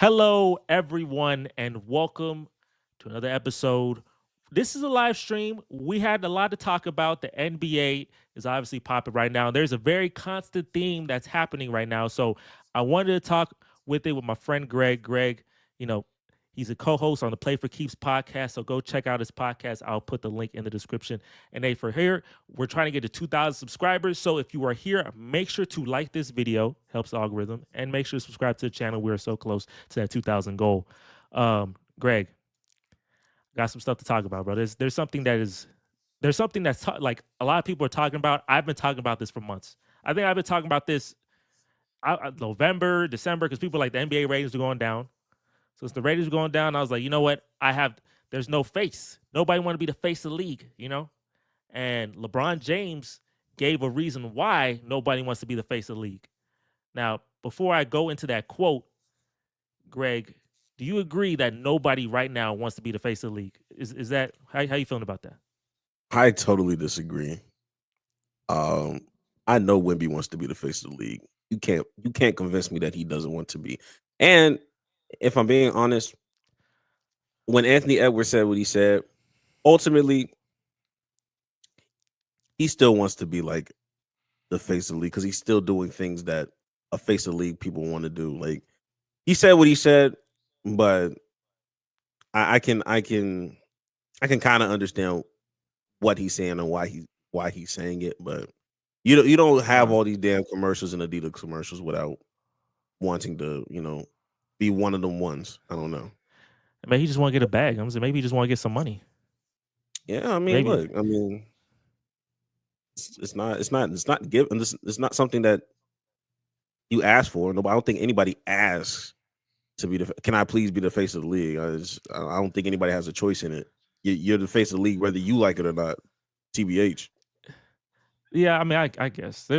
Hello, everyone, and welcome to another episode. This is a live stream. We had a lot to talk about. The NBA is obviously popping right now. There's a very constant theme that's happening right now. So I wanted to talk with my friend Greg. Greg, you know, he's a co-host on the Play for Keeps podcast. So go check out his podcast. I'll put the link in the description. And hey, for here, we're trying to get to 2,000 subscribers. So if you are here, make sure to like this video, helps the algorithm, and make sure to subscribe to the channel. We're so close to that 2,000 goal. Greg, got some stuff to talk about, bro. There's something that's like a lot of people are talking about. I've been talking about this for months. I think I've been talking about this November, December, because people are like the NBA ratings are going down. So as the ratings were going down, I was like, you know what? There's no face. Nobody want to be the face of the league, you know? And LeBron James gave a reason why nobody wants to be the face of the league. Now, before I go into that quote, Greg, do you agree that nobody right now wants to be the face of the league? Is that how you feeling about that? I totally disagree. Um, I know Wimby wants to be the face of the league. You can't convince me that he doesn't want to be. And if I'm being honest, when Anthony Edwards said what he said, ultimately he still wants to be like the face of the league because he's still doing things that a face of the league people want to do. Like he said what he said, but I can kind of understand what he's saying and why he's saying it, but you don't have Right. all these damn commercials and Adidas commercials without wanting to, be one of them ones. I don't know. Maybe he just want to get a bag. I'm saying maybe he just want to get some money. Yeah, I mean, Maybe. look, I mean, it's not given. It's not something that you ask for. No, I don't think anybody asks to be the. Can I please be the face of the league? I don't think anybody has a choice in it. You're the face of the league whether you like it or not. TBH. Yeah, I mean, I guess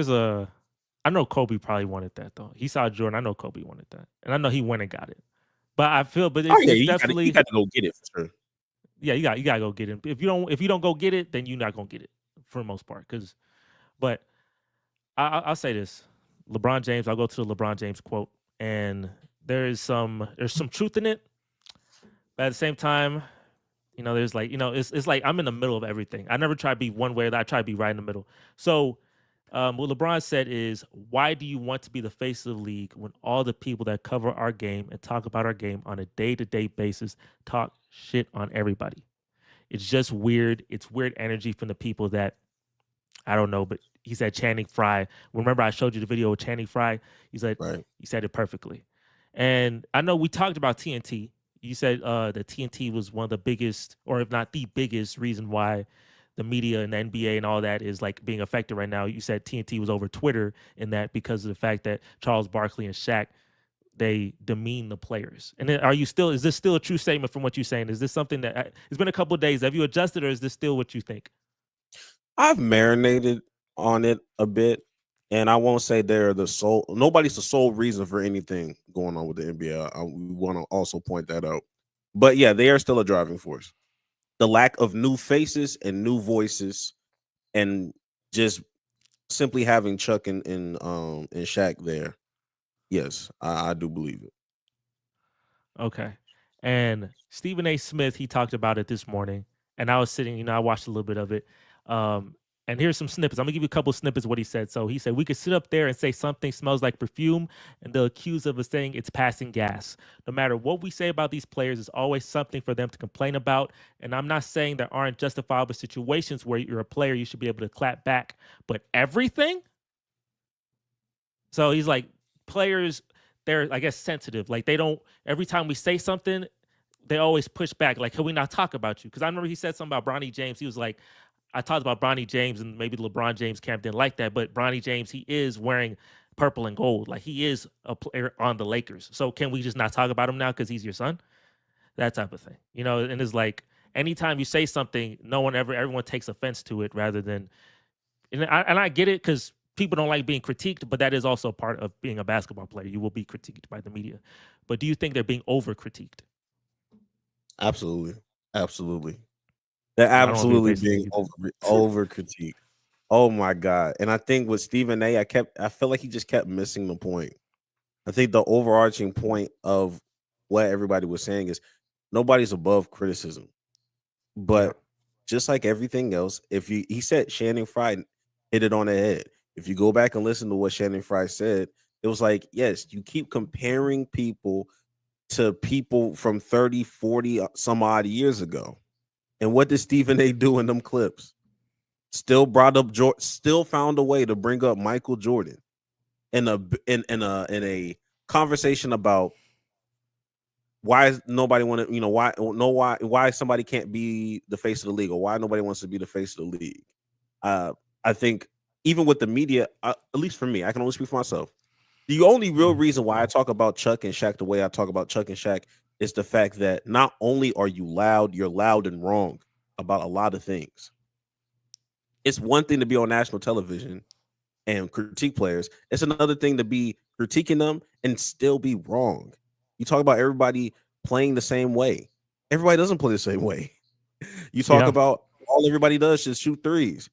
I know Kobe probably wanted that though. He saw Jordan. I know Kobe wanted that, and I know he went and got it. But Oh yeah, it's you definitely got to go get it for sure. yeah. You gotta go get it. If you don't go get it, then you're not gonna get it for the most part. But I'll say this: LeBron James. I'll go to the LeBron James quote, and there's some truth in it. But at the same time, there's like it's like I'm in the middle of everything. I never try to be one way. That I try to be right in the middle. So what LeBron said is, why do you want to be the face of the league when all the people that cover our game and talk about our game on a day-to-day basis talk shit on everybody? It's just weird. It's weird energy from the people that I don't know, but he said Channing Frye. Remember, I showed you the video of Channing Frye. Right. He said it perfectly. And I know we talked about TNT. You said that TNT was one of the biggest, or if not the biggest, reason why the media and the NBA and all that is like being affected right now. You said TNT was over Twitter in that because of the fact that Charles Barkley and Shaq they demean the players. And then is this still a true statement from what you're saying? Is this something that it's been a couple of days? Have you adjusted, or is this still what you think? I've marinated on it a bit, and I won't say they're the sole. Nobody's the sole reason for anything going on with the NBA. We want to also point that out. But yeah, they are still a driving force. The lack of new faces and new voices, and just simply having Chuck and Shaq there. Yes, I do believe it. Okay. And Stephen A. Smith, he talked about it this morning, and I was sitting, I watched a little bit of it. And here's some snippets. I'm gonna give you a couple snippets of what he said. So he said, we could sit up there and say something smells like perfume, and they'll accuse of us saying it's passing gas. No matter what we say about these players, there's always something for them to complain about. And I'm not saying there aren't justifiable situations where you're a player, you should be able to clap back, but everything? So he's like, players, they're, I guess, sensitive. Like they don't, every time we say something, they always push back. Like, can we not talk about you? Because I remember he said something about Bronny James. He was like, I talked about Bronny James and maybe the LeBron James camp didn't like that, but Bronny James, he is wearing purple and gold. Like he is a player on the Lakers. So can we just not talk about him now because he's your son? That type of thing. And it's like anytime you say something, everyone takes offense to it rather than, and I get it because people don't like being critiqued, but that is also part of being a basketball player. You will be critiqued by the media. But do you think they're being over critiqued? Absolutely, absolutely. They're I don't want to be the absolutely face of the being league either. over critiqued. Oh my god! And I think with Stephen A, I feel like he just kept missing the point. I think the overarching point of what everybody was saying is nobody's above criticism. Yeah. But just like everything else, if you he said Shannon Fry hit it on the head. If you go back and listen to what Shannon Fry said, it was like, yes, you keep comparing people to people from 30, 40 some odd years ago. And what did Stephen A do in them clips? Still brought up still found a way to bring up Michael Jordan in a conversation about why is nobody want to, why somebody can't be the face of the league, or why nobody wants to be the face of the league. uh I think even with the media, at least for me, I can only speak for myself. The only real Mhm. reason why I talk about Chuck and Shaq the way I talk about Chuck and Shaq is the fact that not only are you loud, you're loud and wrong about a lot of things. It's one thing to be on national television and critique players. It's another thing to be critiquing them and still be wrong. You talk about everybody playing the same way. Everybody doesn't play the same way. You talk Yeah. about all everybody does is shoot threes.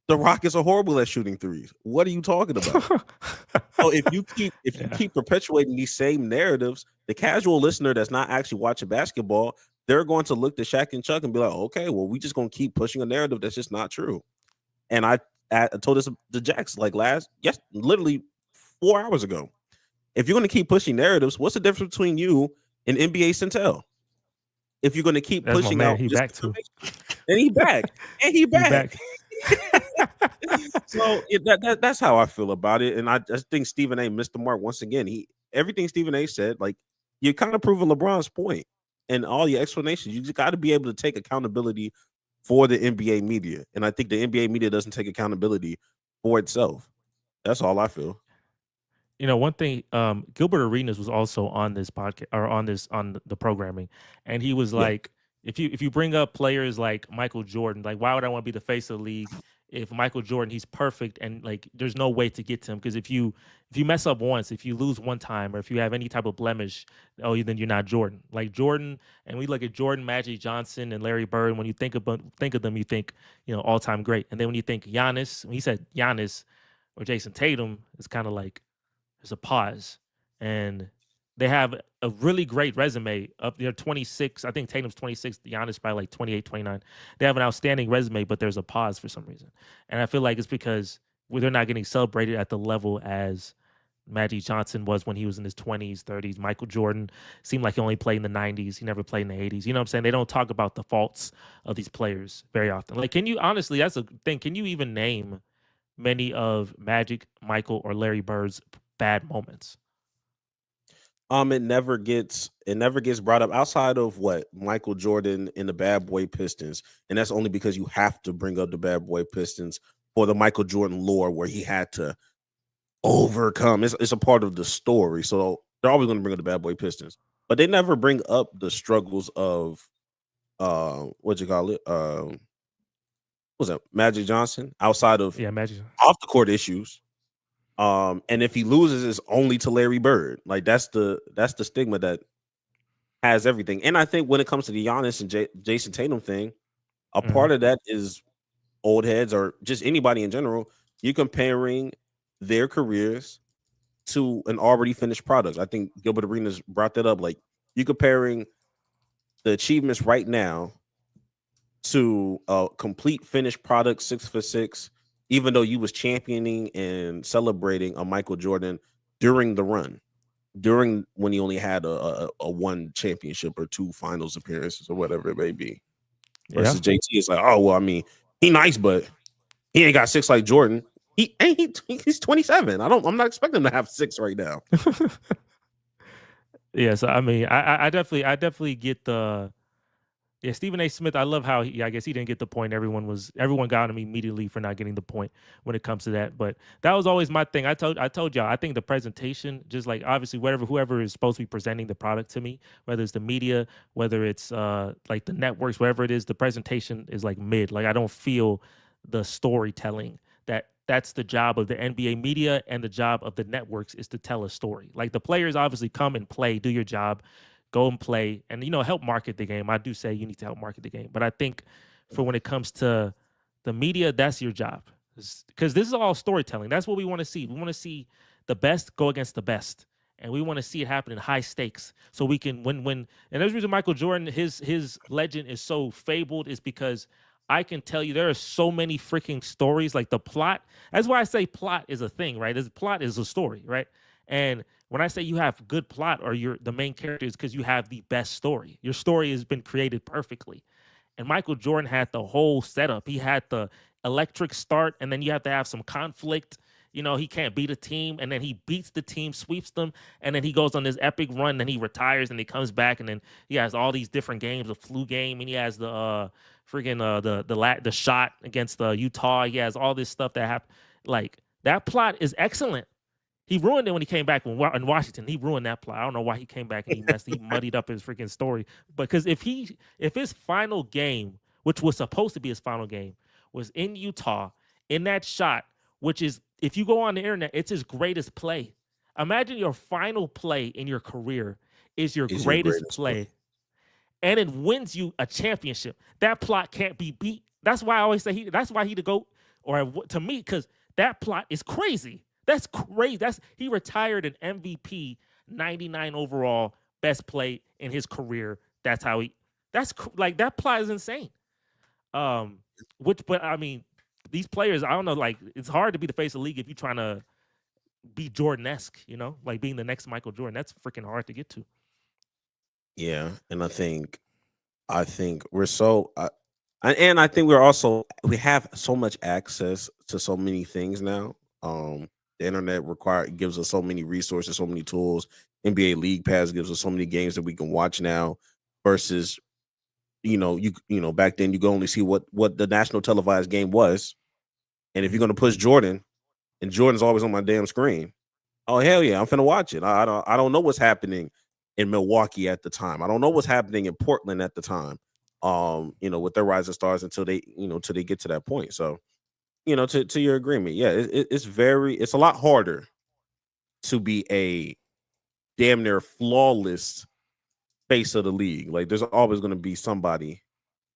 The Rockets are horrible at shooting threes. What are you talking about? So if you Yeah. keep perpetuating these same narratives, the casual listener that's not actually watching basketball, they're going to look to Shaq and Chuck and be like, okay, well, we just gonna keep pushing a narrative that's just not true. And I told this to Jax like literally 4 hours ago. If you're gonna keep pushing narratives, what's the difference between you and NBA Centel? If you're gonna keep That's my pushing man. out He back too. misinformation, and he back, and he He back. back. So that's how I feel about it, and I just think Stephen A. missed the mark once again. He Everything Stephen A. said, like you're kind of proving LeBron's point, and all your explanations. You just got to be able to take accountability for the NBA media, and I think the NBA media doesn't take accountability for itself. That's all I feel. One thing, Gilbert Arenas was also on this podcast or on the programming, and he was Yeah. like, if you bring up players like Michael Jordan, like why would I want to be the face of the league if Michael Jordan, he's perfect and like there's no way to get to him because if you mess up once, if you lose one time, or if you have any type of blemish, oh, then you're not Jordan. Like Jordan, and we look at Jordan, Magic Johnson, and Larry Bird. When you think of them, you think all time great, and then when you think Giannis, when he said Giannis or Jason Tatum, it's kind of like there's a pause, and they have a really great resume up there. 26, I think Tatum's 26, Giannis probably like 28, 29. They have an outstanding resume, but there's a pause for some reason, and I feel like it's because they're not getting celebrated at the level as Magic Johnson was when he was in his 20s, 30s. Michael Jordan seemed like he only played in the 90s. He never played in the 80s. You know what I'm saying? They don't talk about the faults of these players very often. Like, can you honestly, that's a thing, can you even name many of Magic, Michael, or Larry Bird's bad moments? It never gets brought up outside of what Michael Jordan and the Bad Boy Pistons, and that's only because you have to bring up the Bad Boy Pistons for the Michael Jordan lore, where he had to overcome. It's a part of the story, so they're always going to bring up the Bad Boy Pistons, but they never bring up the struggles of what you call it, what was that Magic Johnson outside of Yeah, Magic. off the court issues. And if he loses, it's only to Larry Bird. Like that's the stigma that has everything. And I think when it comes to the Giannis and Jason Tatum thing, a Mhm. part of that is old heads or just anybody in general. You're comparing their careers to an already finished product. I think Gilbert Arenas brought that up. Like you comparing the achievements right now to a complete finished product, 6 for 6, even though you was championing and celebrating a Michael Jordan during the run, during when he only had a one championship or two finals appearances or whatever it may be. Yeah. Versus JT is like, oh well, I mean, he nice, but he ain't got 6 like Jordan. He's 27. I'm not expecting him to have 6 right now. Yeah, so I mean, I definitely get the yeah, Stephen A. Smith. I love how I guess he didn't get the point. Everyone got him immediately for not getting the point when it comes to that. But that was always my thing. I told y'all. I think the presentation, just like obviously whoever is supposed to be presenting the product to me, whether it's the media, whether it's like the networks, whatever it is, the presentation is like mid. Like I don't feel the storytelling that's the job of the NBA media, and the job of the networks is to tell a story. Like the players obviously come and play, do your job, go and play, and help market the game. I do say you need to help market the game, but I think for when it comes to the media, that's your job, because this is all storytelling. That's what we want to see. We want to see the best go against the best, and we want to see it happen in high stakes. So we can when and there's the reason Michael Jordan his legend is so fabled is because I can tell you there are so many freaking stories like the plot. That's why I say plot is a thing, right? This plot is a story, right? And when I say you have good plot or you're the main character is because you have the best story. Your story has been created perfectly. And Michael Jordan had the whole setup. He had the electric start, and then you have to have some conflict. You know, he can't beat a team, and then he beats the team, sweeps them, and then he goes on this epic run, and he retires, and he comes back, and then he has all these different games, a flu game, and he has the freaking the shot against the Utah. He has all this stuff that happened. Like that plot is excellent. He ruined it when he came back in Washington. He ruined that plot. I don't know why he came back and he muddied up his freaking story. But because if his final game, which was supposed to be his final game, was in Utah in that shot, which is if you go on the internet, it's his greatest play. Imagine your final play in your career is your Is your greatest greatest play. play, and it wins you a championship. That plot can't be beat. That's why I always say that's why he the GOAT, or to me, because that plot is crazy. That's crazy. He retired an MVP, 99 overall, best play in his career. That's how he. Like that plot is insane. Um, but I mean, these players, I don't know. Like it's hard to be the face of the league if you're trying to be Jordan-esque. You know, like being the next Michael Jordan. That's freaking hard to get to. Yeah, and I think we're and I think we have so much access to so many things now. The internet gives us so many resources, so many tools. NBA League Pass gives us so many games that we can watch now versus back then you could only see what the national televised game was. And if you're gonna push Jordan, and Jordan's always on my damn screen, oh hell yeah, I'm finna watch it. I don't know what's happening in Milwaukee at the time. I don't know what's happening in Portland at the time. With their rising stars until they get to that point. So, to your agreement, yeah, it's a lot harder to be a damn near flawless face of the league. Like there's always gonna be somebody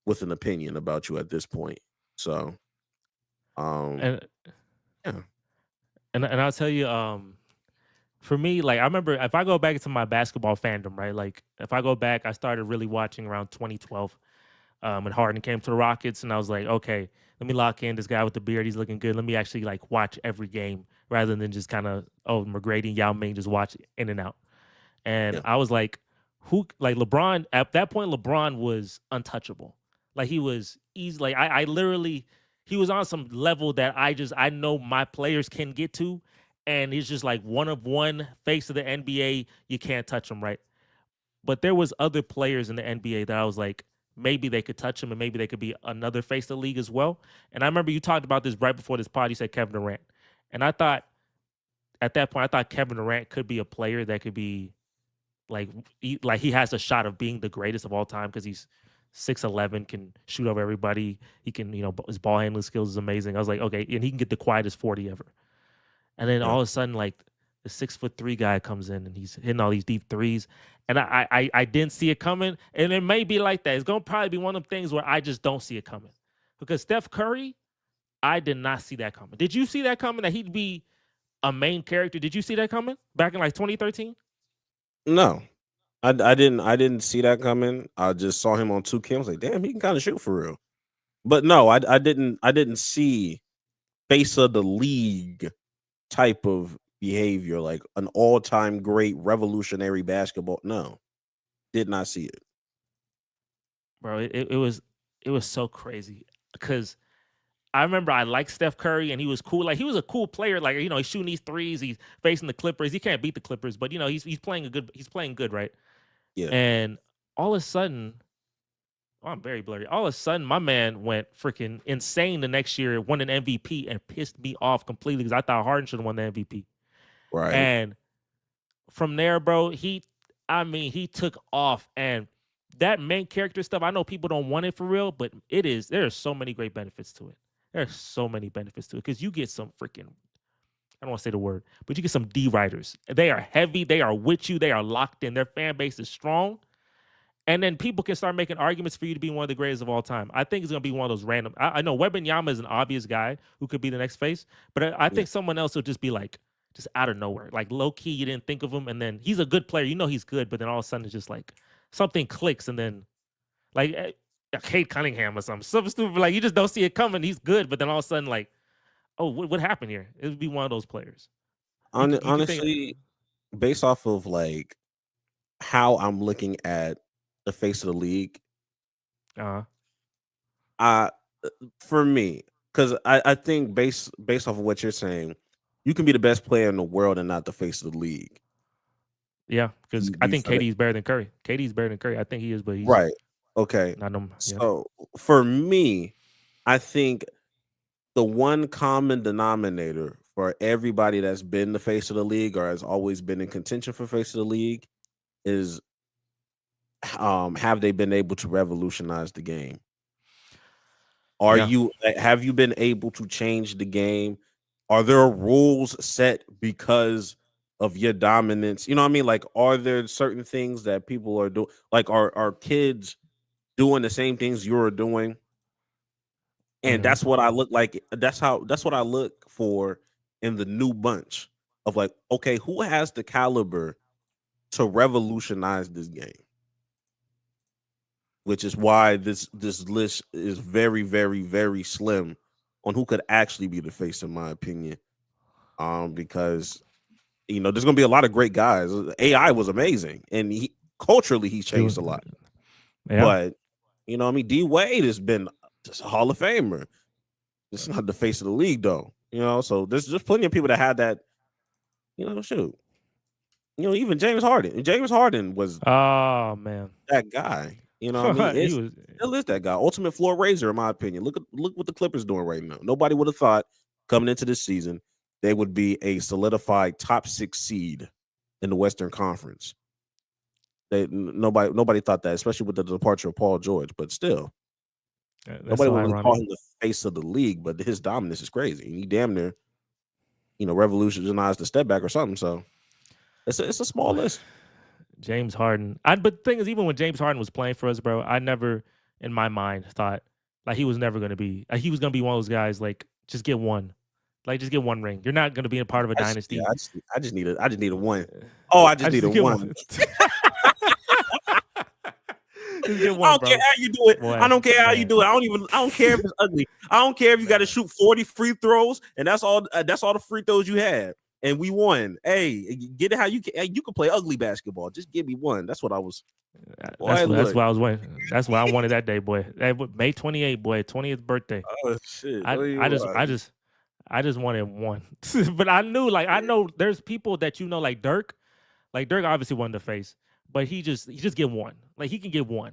with an opinion about you at this point. So, um, And yeah, and I'll tell you, for me, like I remember if I go back into my basketball fandom, right? Like if I go back, I started really watching around 2012. When Harden came to the Rockets, and I was like, okay, let me lock in this guy with the beard. He's looking good. Let me actually like watch every game rather than just kind of McGrady and Yao Ming just watch in and out. And yeah, I was like, who like LeBron at that point? LeBron was untouchable. Like he was easy. Like I literally he was on some level that I know my players can get to, and he's just like one of one face of the NBA. You can't touch him, right? But there was other players in the NBA that I was like, maybe they could touch him and maybe they could be another face of the league as well. And I remember you talked about this right before this pod. You said Kevin Durant, and I thought at that point I thought Kevin Durant could be a player that could be like he has a shot of being the greatest of all time because he's 6'11", can shoot over everybody. He can, his ball handling skills is amazing. I was like, okay, and he can get the quietest 40 ever. And then yeah. all of a sudden, like the 6'3" guy comes in and he's hitting all these deep threes. And I didn't see it coming. And it may be like that. It's gonna probably be one of them things where I just don't see it coming. Because Steph Curry, I did not see that coming. Did you see that coming? That he'd be a main character? Did you see that coming back in like 2013? No, I didn't see that coming. I just saw him on 2K. I was like, damn, he can kind of shoot for real. But no, I didn't see face of the league type of behavior, like an all-time great revolutionary basketball. No, did not see it. Bro, it was so crazy because I remember I liked Steph Curry and he was cool. Like he was a cool player. Like he's shooting these threes. He's facing the Clippers. He can't beat the Clippers, but he's playing he's playing good, right? Yeah, And all of a sudden, I'm very blurry. All of a sudden, my man went freaking insane the next year, won an MVP, and pissed me off completely because I thought Harden should have won the MVP. right. And from there, bro, he took off. And that main character stuff, I know people don't want it for real, but there are so many great benefits to it. There's so many benefits to it because you get some freaking, I don't want to say the word, but you get some D writers. They are heavy. They are with you. They are locked in. Their fan base is strong. And then people can start making arguments for you to be one of the greatest of all time. I think it's going to be one of those random. I know Wembanyama is an obvious guy who could be the next face, but I Yeah, think someone else will just be like, just out of nowhere. Like low key, you didn't think of him, and then he's a good player. You know he's good, but then all of a sudden it's just like something clicks, and then like Kate Cunningham or something stupid. Like you just don't see it coming. He's good, but then all of a sudden like, oh, what happened here? It would be one of those players. You could think, Honestly, based off of like how I'm looking at the face of the league, uh, I for me, because I think based off of what you're saying, you can be the best player in the world and not the face of the league. yeah, because Do I you think feel that? KD's better than Curry. KD's better than Curry. I think he is, but he's Right. Okay. not no. Yeah, So for me, I think the one common denominator for everybody that's been the face of the league or has always been in contention for face of the league is have they been able to revolutionize the game? yeah. Have you been able to change the game? Are there rules set because of your dominance? You know what I mean? Like, are there certain things that people are doing? Like, are kids doing the same things you're doing? And Mm-hmm. that's what I look like. That's what I look for in the new bunch of like, okay, who has the caliber to revolutionize this game? Which is why this list is very, very, very slim on who could actually be the face, in my opinion. Because there's gonna be a lot of great guys. AI was amazing, and culturally he's It was, changed a lot. yeah. But what I mean, D Wade has been just a Hall of Famer. It's not the face of the league though. So there's just plenty of people that had that. Shoot. Even James Harden. James Harden was Oh man, that guy. You know what I mean? he It's was. still is that guy. Ultimate floor raiser, in my opinion. Look what the Clippers doing right now. Nobody would have thought coming into this season they would be a solidified top 6 seed in the Western Conference. Nobody thought that, especially with the departure of Paul George. But still, That's nobody so would really call ironic. him the face of the league. But his dominance is crazy. And he damn near, revolutionized the step back or something. So it's a small list. James Harden. But the thing is, even when James Harden was playing for us, bro, I never, in my mind, thought like he was never going to be. He was going to be one of those guys like just get one, like just get one ring. You're not going to be a part of a Yeah, dynasty. I just need a one. Oh, I I just need just a get one. one. Just get I one, don't care bro. how you do it. I Boy, don't care how you man, do it. I don't care if it's ugly. I don't care if you got to man. shoot 40 free throws and that's all the free throws you had. And we won. Hey, get it how you can. Hey, you can play ugly basketball. Just give me one. That's what I was. Boy, That's look. what I was waiting. That's what I wanted that day, boy. May 28th, boy, 20th birthday. Oh shit. I I just I just I just wanted one, but I knew I know there's people that like Dirk. Like Dirk obviously won the face, but he just get one. Like he can get one.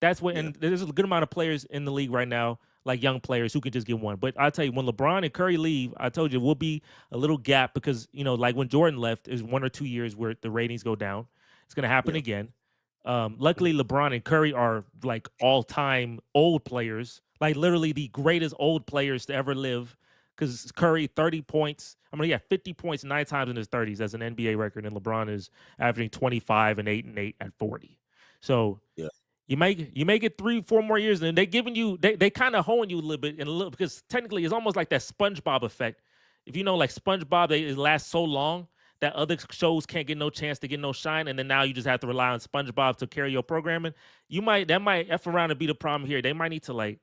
That's what, Yeah. and there's a good amount of players in the league right now, like young players who can just get one. But I tell you, when LeBron and Curry leave, I told you will be a little gap because like when Jordan left, is 1 or 2 years where the ratings go down. It's gonna happen Yeah. again. Luckily, LeBron and Curry are like all time old players, like literally the greatest old players to ever live. Because Curry, 30 points. I mean, he had 50 points 9 times in his 30s as an NBA record, and LeBron is averaging 25 and 8 at 40. So Yeah. you make it 3-4 more years, and they giving you they kind of hoeing you a little bit and a little because technically it's almost like that SpongeBob effect. If you know, like SpongeBob, it lasts so long that other shows can't get no chance to get no shine, and then now you just have to rely on SpongeBob to carry your programming. That might f around and be the problem here. They might need to like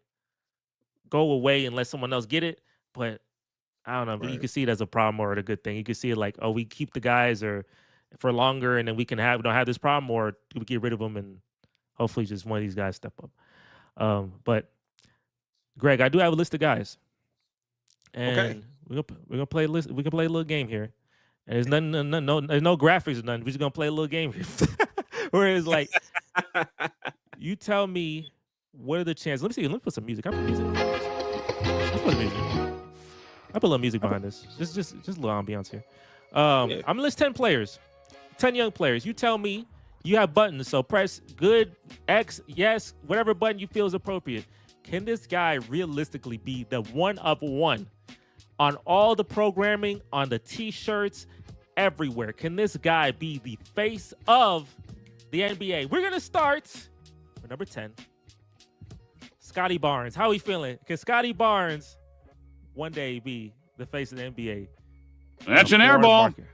go away and let someone else get it, but I don't know. But you Right. can see it as a problem or a good thing. You can see it like, oh, we keep the guys or for longer, and then we don't have this problem, or we get rid of them and hopefully just one of these guys step up. But Greg, I do have a list of guys, Okay. and we're gonna play a list. We can play a little game here, and there's there's no graphics or nothing. We're just gonna play a little game here. Whereas like you tell me what are the chances? Let me see. Let me put some music. I put music. Let's put music. I put a little music behind this. Just a little ambiance here. Yeah. I'm gonna list 10 players, 10 young players. You tell me. You have buttons, so press good, X, yes, whatever button you feel is appropriate. Can this guy realistically be the one of one on all the programming, on the t-shirts, everywhere? Can this guy be the face of the NBA? We're gonna start with number 10, Scotty Barnes. How are we feeling? Can Scotty Barnes one day be the face of the NBA? That's an air foreign ball. market.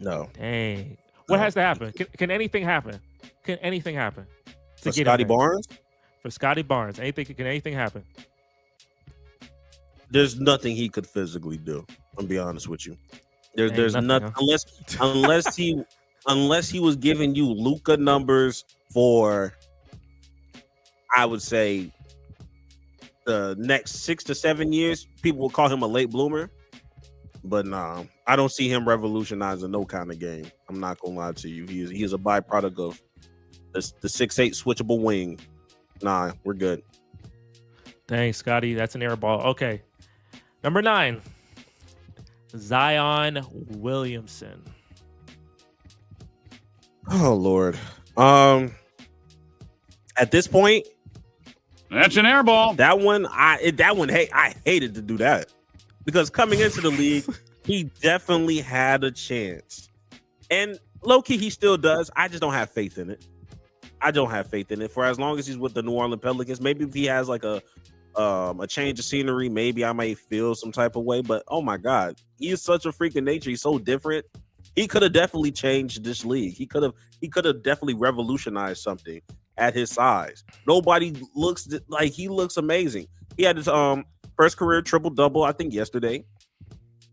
No. Dang. What has to happen? Can anything happen? Can anything happen? For get him Scotty there? Barnes, For Scotty Barnes. Can anything happen? there's nothing he could physically do. I'm be honest with you. There's nothing, nothing huh? unless he was giving you Luka numbers for, I would say, the next 6 to 7 years, people will call him a late bloomer. But nah, I don't see him revolutionizing no kind of game. I'm not gonna lie to you. He is a byproduct of the 6'8" switchable wing. Nah, we're good. Thanks, Scotty. That's an air ball. Okay. Number 9. Zion Williamson. Oh Lord. At this point, That's an air ball. That one, hey, I hated to do that because coming into the league, he definitely had a chance, and low key he still does. I just don't have faith in it. I don't have faith in it for as long as he's with the New Orleans Pelicans. Maybe if he has like a change of scenery, maybe I might feel some type of way. But oh my God, he is such a freaking nature. He's so different. He could have definitely changed this league. He could have definitely revolutionized something at his size. Nobody looks like he looks amazing. He had his first career triple double, I think yesterday.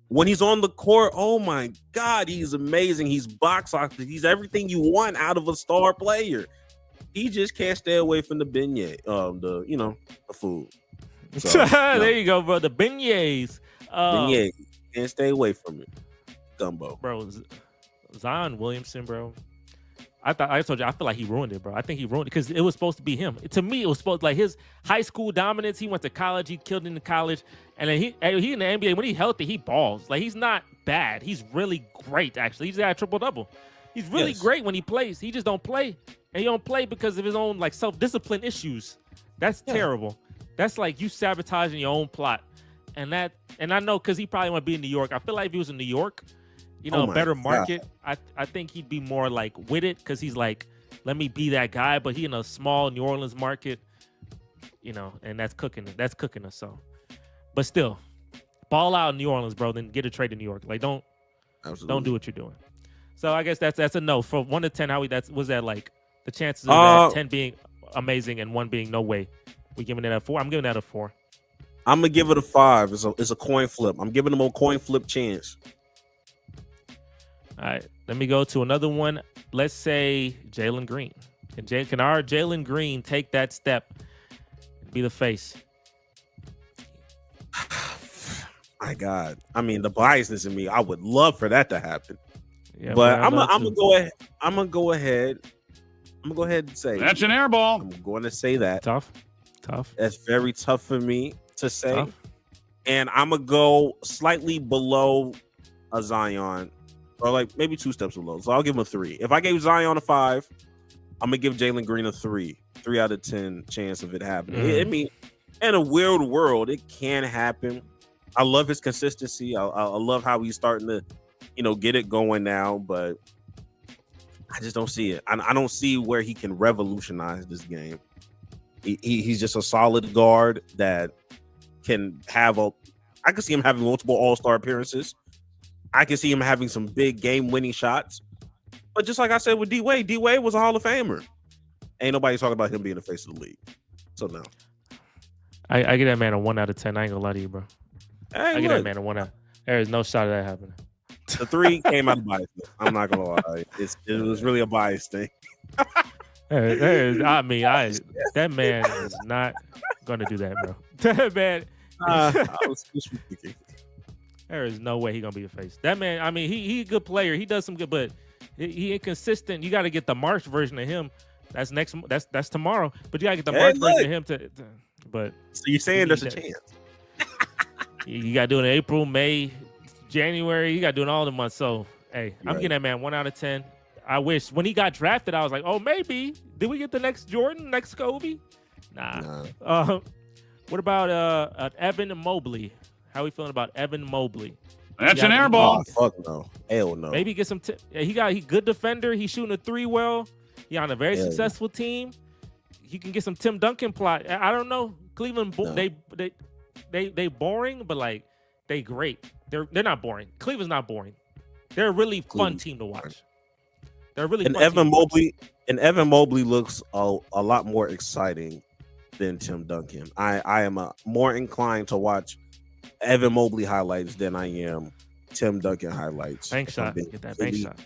When he's on the court, oh my God, he's amazing. He's box office. He's everything you want out of a star player. He just can't stay away from the beignet, the food. So, There you go, bro. The beignets. Beignet, can't stay away from it. Gumbo, bro. Zion Williamson, bro. I told you, I feel like he ruined it, bro. I think he ruined it because it was supposed to be him. To me, it was supposed like his high school dominance. He went to college, he killed in the college, and then he in the NBA when he's healthy, he balls. Like he's not bad. He's really great, actually. He's got a triple double. He's really great when he plays. He just don't play, and he don't play because of his own like self-discipline issues. That's terrible. That's like you sabotaging your own plot, and I know because he probably want to be in New York. I feel like if he was in New York, a better market, I think he'd be more like with it because he's like, let me be that guy. But he in a small New Orleans market, and that's cooking us. So, but still, ball out in New Orleans, bro. Then get a trade in New York. Like, don't do what you're doing. So I guess that's a no. For 1 to 10, Howie, was that like the chances of that 10 being amazing and 1 being no way? We giving it a 4. I'm giving that a 4. I'm gonna give it a 5. It's a coin flip. I'm giving him a coin flip chance. All right, let me go to another one. Let's say Jalen Green. Can our Jalen Green take that step and be the face? My God. I mean, the biasness in me, I would love for that to happen. Yeah, but I'm gonna go ahead. I'm gonna go ahead and say that's an air ball. I'm going to say that. Tough. That's very tough for me to say. Tough. And I'm gonna go slightly below a Zion, or like maybe 2 steps below. So I'll give him a 3. If I gave Zion a 5, I'm gonna give Jalen Green a 3. 3 out of 10 chance of it happening. I mean, in a weird world, it can happen. I love his consistency. I love how he's starting to, get it going now. But I just don't see it. I don't see where he can revolutionize this game. He's just a solid guard that can have I can see him having multiple All-Star appearances. I can see him having some big game-winning shots. But just like I said with D-Wade was a Hall of Famer. Ain't nobody talking about him being the face of the league. So no. I give that man a 1 out of 10. I ain't gonna lie to you, bro. I give that man a 1 out. There is no shot of that happening. The 3 came out of bias. I'm not gonna lie. It was really a bias thing. That man is not gonna do that, bro. That man. I was just thinking. There is no way he's gonna be a face. That man, I mean, he a good player. He does some good, but he inconsistent. You got to get the March version of him. That's tomorrow. But you got to get the March version of him but so you're saying there's a chance? You got to do it in April, May, January. You got to do it all the months. So hey, I'm getting that man 1 out of 10. I wish when he got drafted, I was like, oh, maybe. Did we get the next Jordan, next Kobe? Nah. What about Evan Mobley? How are we feeling about Evan Mobley? That's an air ball. Fuck no. Hell no. Maybe get some. He good defender. He's shooting a 3 well. He on a very successful team. He can get some Tim Duncan plot. I don't know. Cleveland, they boring, but like they great. they're not boring. Cleveland's not boring. They're a really fun Cleveland. team to watch. They're a really And fun Evan team. Mobley looks a lot more exciting than Tim Duncan. I am more inclined to watch Evan Mobley highlights than I am Tim Duncan highlights. Bank shot. Get that bank shot.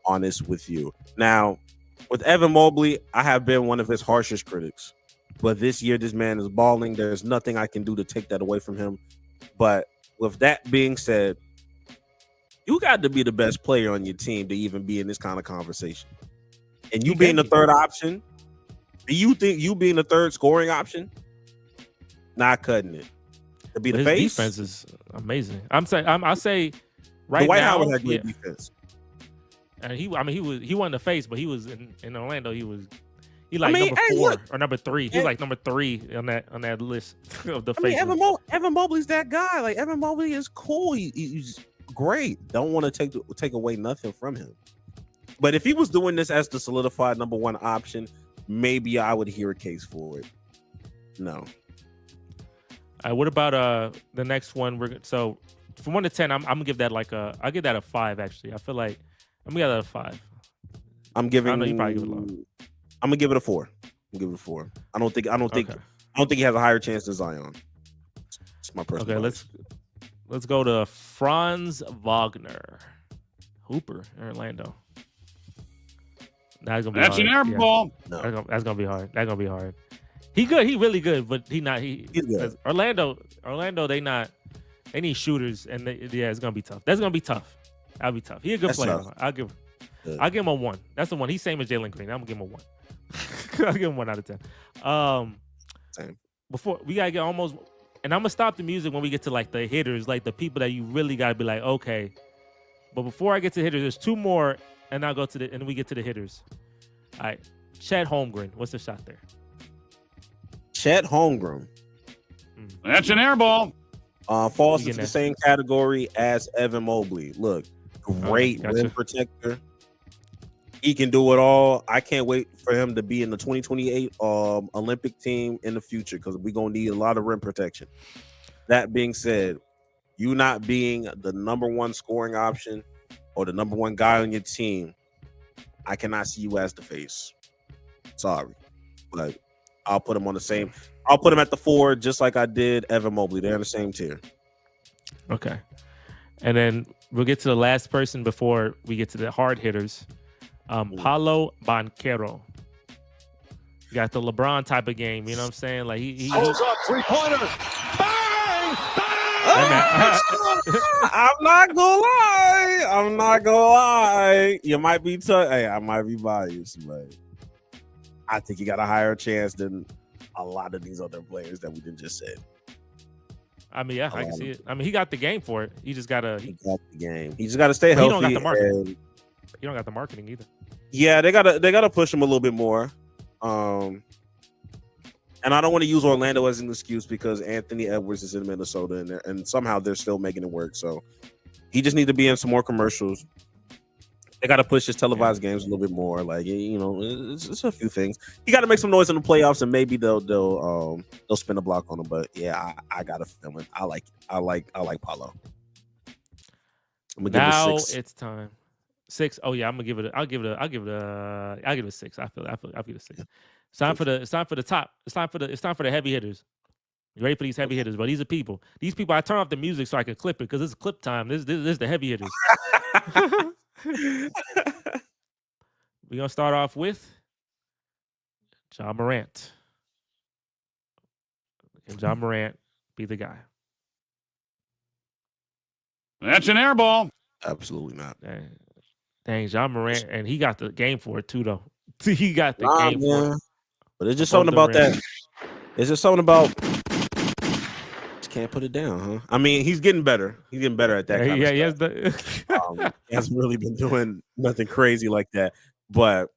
Honest with you. Now, with Evan Mobley, I have been one of his harshest critics. But this year, this man is balling. There's nothing I can do to take that away from him. But with that being said, you got to be the best player on your team to even be in this kind of conversation. And you being the third option, do you think you being the third scoring option? Not cutting it. To be the face, defense is amazing. I say right Dwight now, Howard had great defense. And he wasn't the face, but he was in Orlando. He I mean, number 4 or number 3. He's like number 3 on that list of the faces. Evan Mobley's that guy. Like Evan Mobley is cool. He's great. Don't want to take away nothing from him. But if he was doing this as the solidified number 1 option, maybe I would hear a case for it. No. What about the next one? So from 1 to 10, I'm gonna give that I'll give that a 5. Actually, I feel like I'm gonna give that a 5. I know you probably give it low. I'm gonna give it a 4. I don't think he has a higher chance than Zion. It's my personal. Okay, let's go to Franz Wagner, Hooper in Orlando. That's an air ball. No. That's gonna be hard. That's gonna be hard. He good. He really good, but he's good. Orlando. They need shooters, and it's gonna be tough. That's gonna be tough. That'll be tough. He's a good player. Tough. I'll give him a 1. That's the one. He's same as Jalen Green. I'm gonna give him a 1. I'll give him 1 out of 10. Same. Before we gotta get almost, and I'm gonna stop the music when we get to like the hitters, like the people that you really gotta be like, okay. But before I get to hitters, there's 2 more, and I'll go to and we get to the hitters. All right, Chet Holmgren. What's the shot there? Chet Holmgren. That's an air ball. Falls into the same category as Evan Mobley. Look, great rim protector. He can do it all. I can't wait for him to be in the 2028 Olympic team in the future because we're going to need a lot of rim protection. That being said, you not being the number 1 scoring option or the number 1 guy on your team, I cannot see you as the face. Sorry. But I'll put him on the same. I'll put him at the 4 just like I did Evan Mobley. They're in the same tier. Okay. And then we'll get to the last person before we get to the hard hitters. Paulo Banchero. You got the LeBron type of game, you know what I'm saying? Like he holds up 3-pointer. Bang! Bang! I'm not gonna lie. You might be I might be biased, but I think he got a higher chance than a lot of these other players that we just said. I mean, yeah, I can see it. I mean, he got the game for it. He just gotta. He got the game. He just gotta stay healthy. He don't got the marketing. He don't got the marketing either. Yeah, they gotta push him a little bit more. And I don't want to use Orlando as an excuse because Anthony Edwards is in Minnesota and somehow they're still making it work. So he just needs to be in some more commercials. They got to push his televised games a little bit more. Like, you know, it's a few things. He got to make some noise in the playoffs, and maybe they'll spin a block on him. But yeah, I got a feeling. I like Paulo. I'm gonna now give it a 6. it's time. 6. Oh yeah, I'll give it a 6. I'll give it a 6. It's time for the top. It's time for the heavy hitters. You ready for these heavy hitters? But these are people. These people. I turn off the music so I can clip it because it's clip time. This is the heavy hitters. We're gonna start off with Ja Morant. Can Ja Morant be the guy? That's an air ball. Absolutely not. Dang, Ja Morant, and he got the game for it too, though. He got the game for it. But it's just something about that. It's just something about. Just can't put it down, huh? I mean, he's getting better. He's getting better at that. Kind of stuff. He hasn't really been doing nothing crazy like that. But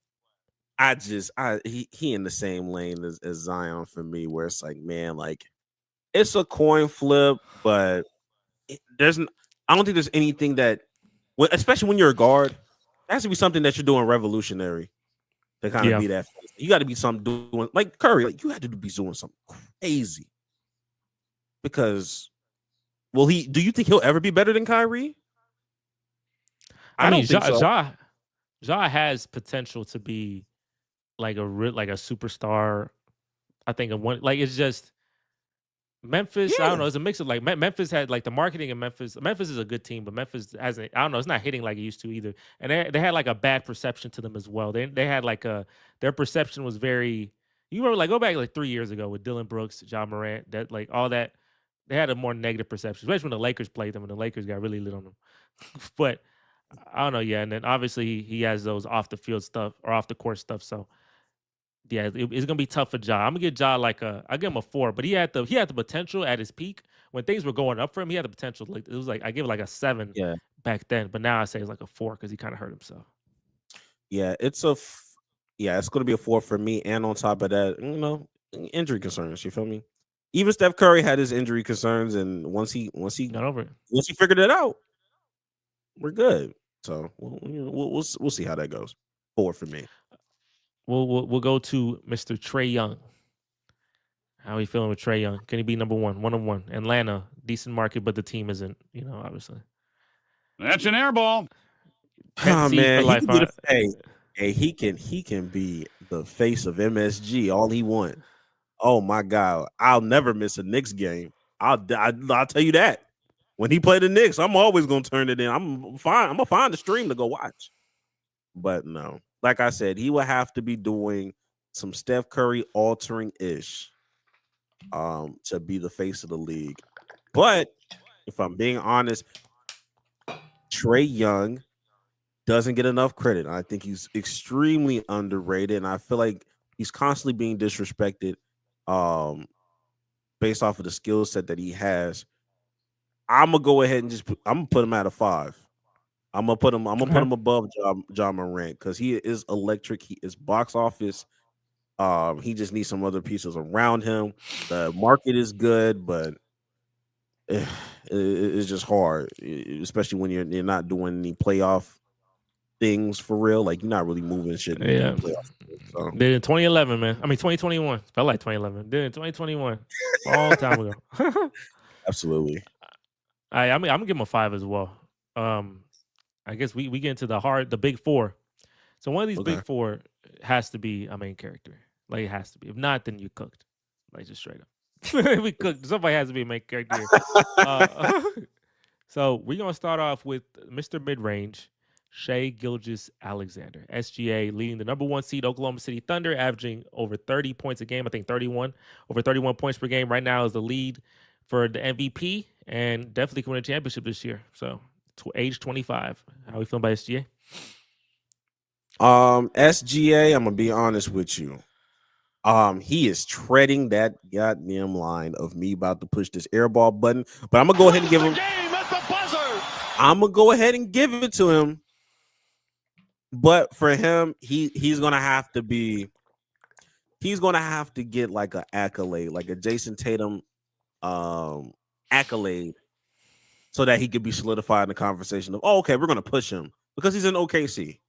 he in the same lane as Zion for me, where it's like, man, like it's a coin flip, but I don't think there's anything that, especially when you're a guard, it has to be something that you're doing revolutionary to kind of be that. You got to be something doing like Curry. Like you had to be doing something crazy because Will he? Do you think he'll ever be better than Kyrie? I I mean, don't think so. Ja has potential to be like a superstar. I think it's just Memphis. I don't Yeah, know. It's a mix of like Memphis had like the marketing in Memphis. Memphis is a good team, but Memphis hasn't. I don't know. It's not hitting like it used to either. And they had like a bad perception to them as well. They had like their perception was very. You remember like go back like 3 years ago with Dylan Brooks, John Morant, that like all that. They had a more negative perception, especially when the Lakers played them and the Lakers got really lit on them. But I don't know. Yeah, and then obviously he has those off the field stuff or off the court stuff. So yeah, it's gonna be tough for Ja. I'm gonna get Ja like I give him a 4, but he had the potential at his peak when things were going up for him. He had the potential. Like it was like I give it like a 7 yeah, back then, but now I say it's like a 4 because he kind of hurt himself. yeah. Yeah. It's gonna be a 4 for me. And on top of that, injury concerns. You feel me? Even Steph Curry had his injury concerns, and Got over it. once he figured it out, we're good. So we'll see how that goes. 4 for me. We'll go to Mr. Trey Young. How are you feeling with Trey Young? Can he be number one? 1-on-1. Atlanta, decent market, but the team isn't. Obviously. That's an air ball. Pet Oh seed for man, he life. can be he can be the face of MSG all he want. Oh my god, I'll never miss a Knicks game. I'll tell you that. When he played the Knicks, I'm always gonna turn it in. I'm fine. I'm gonna find the stream to go watch. But no, like I said, he will have to be doing some Steph Curry altering ish to be the face of the league. But if I'm being honest, Trey Young doesn't get enough credit. I think he's extremely underrated, and I feel like he's constantly being disrespected um, based off of the skill set that he has. I'm gonna go ahead and I'm gonna put him at a 5. I'm gonna put Okay. him above John Morant because he is electric. He is box office. He just needs some other pieces around him. The market is good, but it's just hard, especially when you're not doing any playoff things for real. Like you're not really moving shit in the Yeah. playoffs. So Did it in 2011, man. I mean 2021. Felt like 2011. Did it in 2021. Long time ago. absolutely. I'm gonna give him a 5 as well. Um, I guess we get into the big four. So one of these Okay. big four has to be a main character. Like it has to be. If not, then you cooked. Like just straight up. We cooked. Somebody has to be a main character here. Uh, so we're gonna start off with Mr. Midrange, Shea Gilgis Alexander, SGA, leading the number 1 seed Oklahoma City Thunder, averaging over 30 points a game. I think 31, over 31 points per game. Right now is the lead for the MVP, and definitely can win a championship this year. So age 25. How we feeling about SGA? SGA, I'm gonna be honest with you. He is treading that goddamn line of me about to push this airball button, but I'm gonna go ahead and give him. I'm gonna go ahead and give it to him. But for him, he's gonna have to be. He's gonna have to get like an accolade, like a Jason Tatum accolade, so that he could be solidified in the conversation of, oh, okay, we're gonna push him because he's in OKC,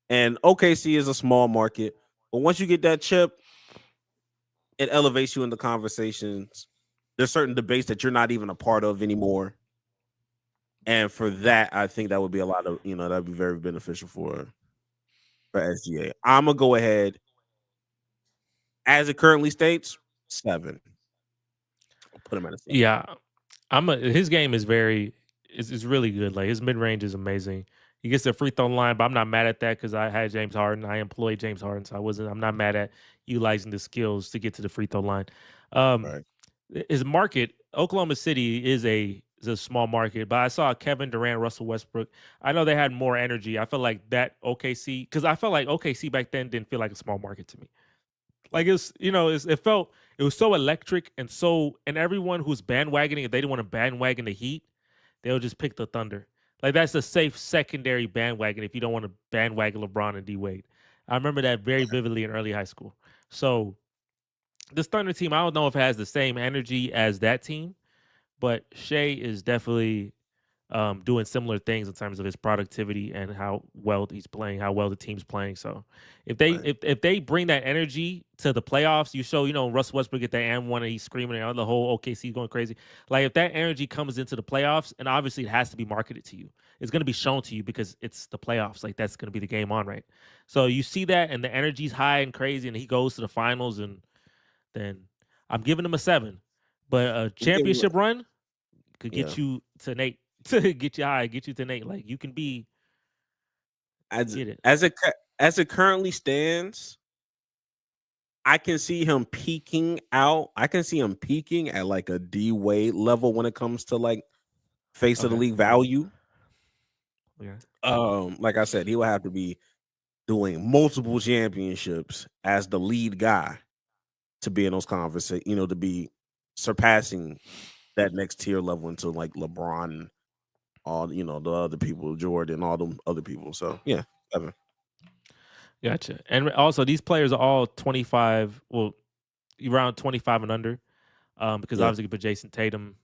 and OKC is a small market. But once you get that chip, it elevates you in the conversations. There's certain debates that you're not even a part of anymore. And for that, I think that would be a lot of, that'd be very beneficial for SGA. I'm gonna go ahead, as it currently states, 7. I'll put him at a 7. Yeah, his game is is really good. Like his mid range is amazing. He gets the free throw line, but I'm not mad at that because I had James Harden. I employed James Harden, so I'm not mad at utilizing the skills to get to the free throw line. Right. His market, Oklahoma City is a small market, but I saw Kevin Durant, Russell Westbrook. I know they had more energy. I feel like that OKC, because I felt like OKC back then didn't feel like a small market to me. Like it was so electric and everyone who's bandwagoning, if they didn't want to bandwagon the Heat, they'll just pick the Thunder. Like that's a safe secondary bandwagon if you don't want to bandwagon LeBron and D Wade. I remember that very vividly in early high school. So this Thunder team, I don't know if it has the same energy as that team, but Shea is definitely doing similar things in terms of his productivity and how well he's playing, how well the team's playing. So if they Right. if they bring that energy to the playoffs, you show Russell Westbrook get that and one and he's screaming and the whole OKC going crazy. Like if that energy comes into the playoffs, and obviously it has to be marketed to you, it's going to be shown to you because it's the playoffs. Like that's going to be the game on, right? So you see that and the energy's high and crazy, and he goes to the finals, and then I'm giving him a 7. But a You give him championship run could yeah. get you to Nate. To get you high, get you to Nate. Like you can be As get it. as it currently stands, I can see him peaking out. I can see him peaking at like a D Wade level when it comes to like face of the Okay. league value. Okay. Like I said, he will have to be doing multiple championships as the lead guy to be in those conversations, to be surpassing that next tier level into like LeBron and all the other people, Jordan, all them other people. So yeah, 7. Gotcha. And also these players are all 25, well, around 25 and under. Because Yeah. obviously you put Jason Tatum,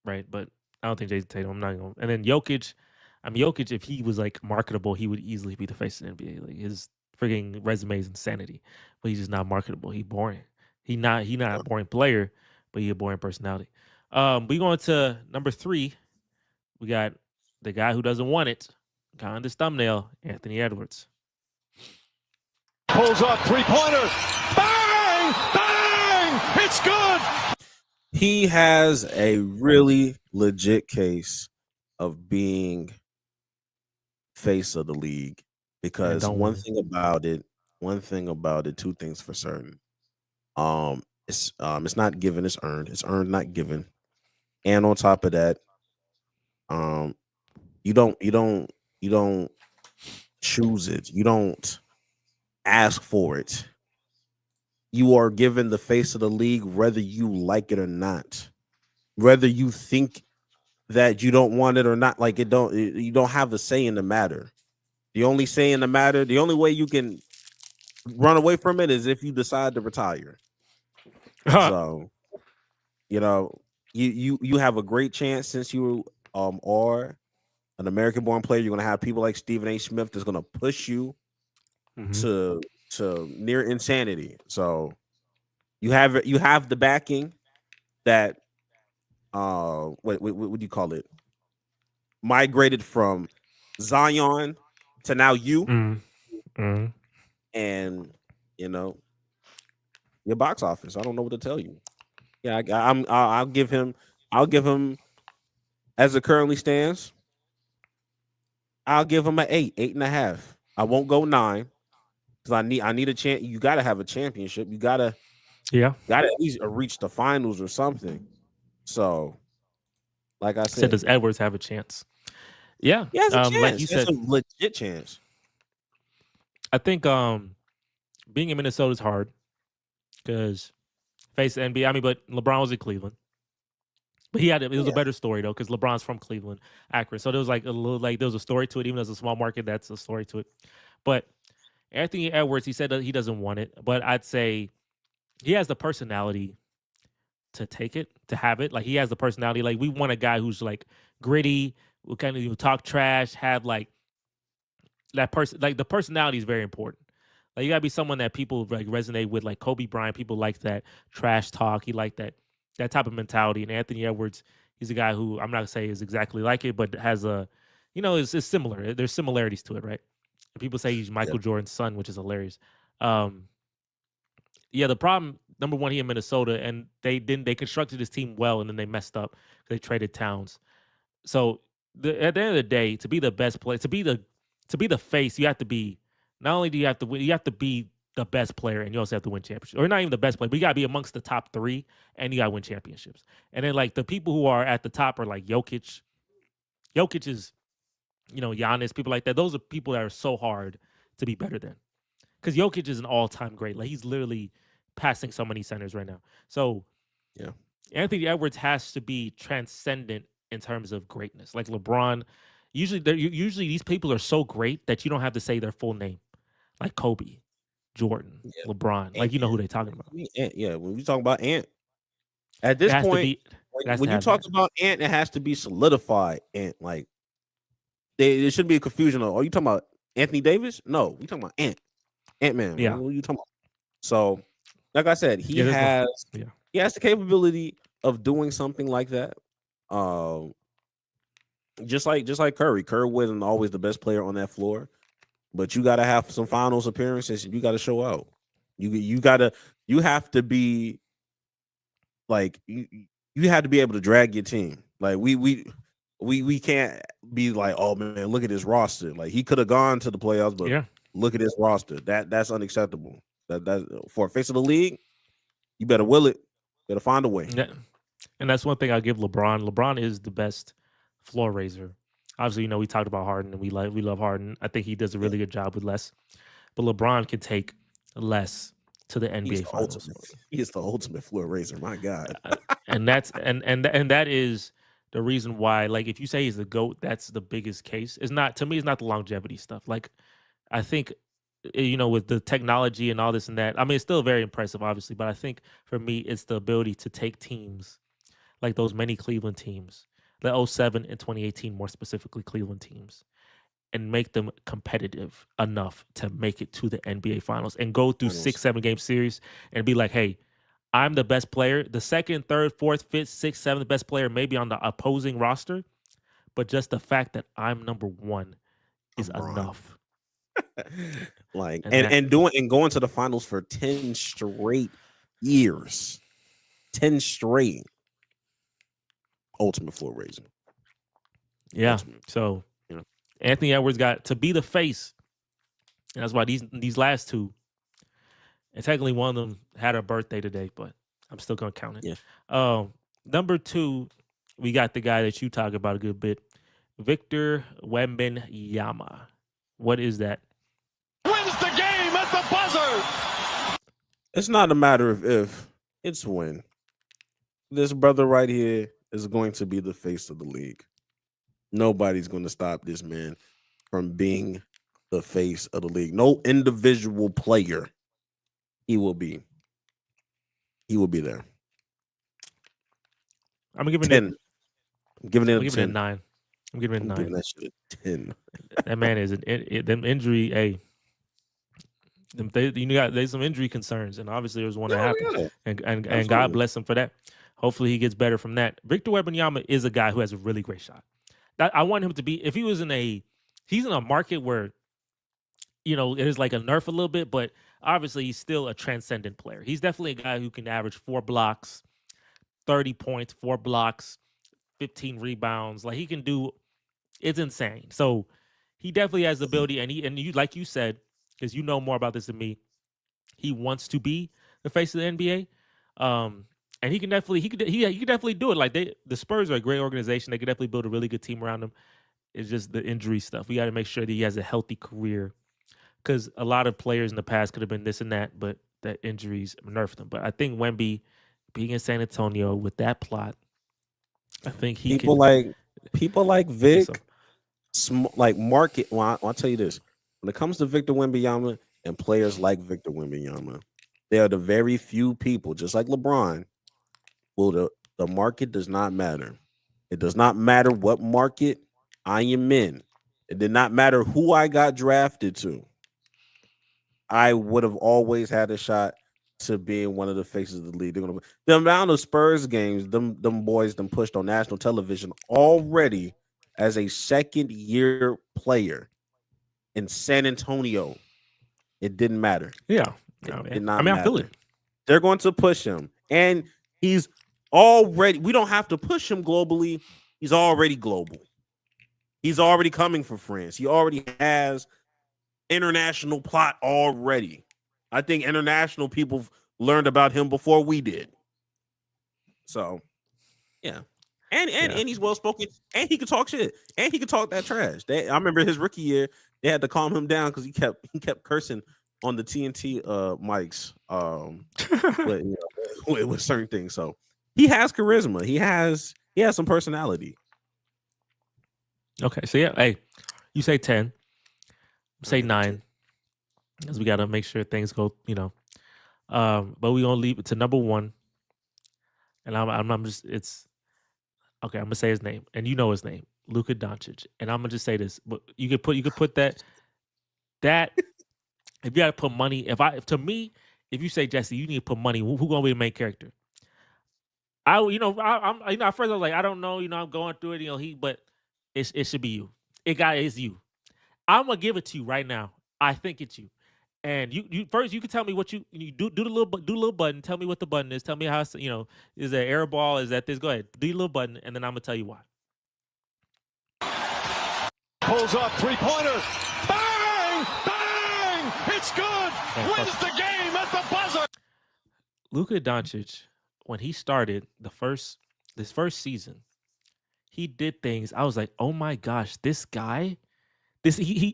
right? But I don't think Jason Tatum, I'm not going. And then Jokic, Jokic, if he was like marketable, he would easily be the face of the NBA. Like his freaking resume is insanity. But he's just not marketable. He boring. He not a boring player, but he a boring personality. We going to number 3. We got the guy who doesn't want it. Got on this thumbnail, Anthony Edwards. Pulls up, three-pointer. Bang! Bang! It's good! He has a really legit case of being face of the league because don't one want it. thing about it, two things for certain. It's not given, it's earned. It's earned, not given. And on top of that, you don't choose it. You don't ask for it. You are given the face of the league whether you like it or not. Whether you think that you don't want it or not, like you don't have a say in the matter. The only say in the matter, the only way you can run away from it is if you decide to retire. So, you have a great chance since you are an American born player. You're gonna have people like Stephen A. Smith that's gonna push you Mhm. to near insanity. So you have the backing that what do you call it? Migrated from Zion to now you, Mhm. and your box office. I don't know what to tell you. Yeah, I'll give him. I'll give him as it currently stands. I'll give him an 8, 8.5. I won't go 9 because I need a chance. You got to have a championship. You gotta Yeah. at least reach the finals or something. So, like I Said, said, does Edwards have a chance? Yeah. he has a Like chance. you He has said, a legit chance. I think being in Minnesota is hard because face the NBA. But LeBron was in Cleveland. But it was a Yeah, better story though, because LeBron's from Cleveland, Akron. So there was like a little there was a story to it, even though it's a small market, that's a story to it. But Anthony Edwards, he said that he doesn't want it, but I'd say he has the personality to take it, to have it. Like he has the personality. Like we want a guy who's like gritty, who kind of talk trash, have like that person. Like the personality is very important. Like you gotta be someone that people like resonate with, like Kobe Bryant. People like that trash talk. He like that type of mentality. And Anthony Edwards, he's a guy who I'm not gonna say is exactly like it, but has a, it's similar. There's similarities to it, right? And people say he's yeah, Michael Jordan's son, which is hilarious. Um, yeah, the problem, number one, he in Minnesota, and they constructed his team well, and then they messed up. They traded Towns. So at the end of the day, to be the best player, to be the face, you have to be. Not only do you have to win, you have to be the best player, and you also have to win championships. Or not even the best player, but you got to be amongst the top 3, and you got to win championships. And then like the people who are at the top are like Jokic. Jokic is, Giannis, people like that. Those are people that are so hard to be better than. Because Jokic is an all-time great. Like he's literally passing so many centers right now. So yeah, Anthony Edwards has to be transcendent in terms of greatness. Like LeBron, usually these people are so great that you don't have to say their full name. Like Kobe, Jordan, yeah. LeBron. And Like you know who they're talking about. Ant, yeah, when we talk about Ant, at It this has to point, be Has when to you have talk that. about Ant, it has to be solidified. Ant, like there should be a confusion. Are you talking about Anthony Davis? No, we talking about Ant Man. Yeah. What are you talking about? So, like I said, Yeah. There's no. Yeah. he has the capability of doing something like that. Um, just like Curry. Curry wasn't always the best player on that floor, but you got to have some finals appearances. You got to show out. You have to be like you have to be able to drag your team. Like we can't be like, oh man, look at his roster. Like he could have gone to the playoffs, but Yeah. look at his roster. That's unacceptable. That for a face of the league, you better will it. Better find a way. Yeah. And that's one thing I give LeBron. LeBron is the best floor raiser. Obviously, we talked about Harden and we love Harden. I think he does a Yeah, really good job with less. But LeBron can take less to the he's NBA the finals. ultimate. He is the ultimate floor raiser. My God. And that's and that is the reason why, like, if you say he's the GOAT, that's the biggest case. It's not, to me, it's not the longevity stuff. Like, I think with the technology and all this and that, I mean, it's still very impressive, obviously, but I think for me it's the ability to take teams like those many Cleveland teams, the '07 and 2018, more specifically Cleveland teams, and make them competitive enough to make it to the NBA finals and go through Finals. 6-7 game series and be like, hey, I'm the best player. The second, third, fourth, fifth, sixth, seventh best player maybe on the opposing roster, but just the fact that I'm number one is I'm Bron. enough. Like And that, and going to the finals for 10 straight years. 10 straight. Ultimate floor raiser. yeah. Ultimate. So You know. Anthony Edwards got to be the face. And that's why these last two, and technically one of them had a birthday today, but I'm still gonna count it. Yeah. Number 2, we got the guy that you talk about a good bit, Victor Wembanyama. What is that? Wins the game at the buzzer. It's not a matter of if, it's when. This brother right here is going to be the face of the league. Nobody's going to stop this man from being the face of the league. No individual player. He will be there. I'm giving 10. it. I'm giving it I'm a giving it 10. 9. I'm giving it I'm 9. giving that shit a 10. That man is them injury. Hey, there's some injury concerns, and obviously there's one that happened, Yeah, and God absolutely. bless him for that. Hopefully he gets better from that. Victor Wembanyama is a guy who has a really great shot. I want him to be, if he was he's in a market where it is like a nerf a little bit, but obviously he's still a transcendent player. He's definitely a guy who can average 4 blocks, 30 points, 4 blocks, 15 rebounds. Like, he can do, it's insane. So he definitely has the ability, and you, like you said, because you know more about this than me, he wants to be the face of the NBA. And he can definitely do it. Like, the Spurs are a great organization. They could definitely build a really good team around him. It's just the injury stuff. We got to make sure that he has a healthy career, because a lot of players in the past could have been this and that, but that injuries nerfed them. But I think Wemby being in San Antonio with that plot, I think he people like get some. Vic, like market. Well, I'll tell you this: when it comes to Victor Wembanyama and players like Victor Wembanyama, they are the very few people, just like LeBron. Well, the market does not matter. It does not matter what market I am in. It did not matter who I got drafted to. I would have always had a shot to being one of the faces of the league. The amount of Spurs games them boys pushed on national television already as a second year player in San Antonio, it didn't matter. Yeah. It did not I feel matter. it. They're going to push him, and he's already. We don't have to push him globally. He's already global. He's already coming for France. He already has international plot already. I think international people learned about him before we did. So, yeah. And he's well spoken, and he could talk shit, and he could talk that trash. I remember his rookie year, they had to calm him down because he kept cursing on the TNT mics with certain things. So he has charisma. He has some personality. Okay, so yeah, hey, you say 10, say 9, 10. because we got to make sure things go, but we gonna leave it to number 1, and I'm just, Okay, I'm gonna say his name, and you know his name, Luka Doncic. And I'm gonna just say this, but you could put that if you gotta put money, if you say Jesse, you need to put money. Who gonna be the main character? I'm at first I was like, I don't know, I'm going through it, but it should be you. It's you. I'm gonna give it to you right now. I think it's you. And you first you can tell me what you do the little button. Tell me what the button is. Tell me how is that air ball? Is that this? Go ahead, do your little button, and then I'm gonna tell you why. Pulls up, three-pointer. Bang! Bang! It's good. Wins the game at the buzzer. Luka Doncic, when he started this first season, he did things. I was like, oh my gosh, this guy,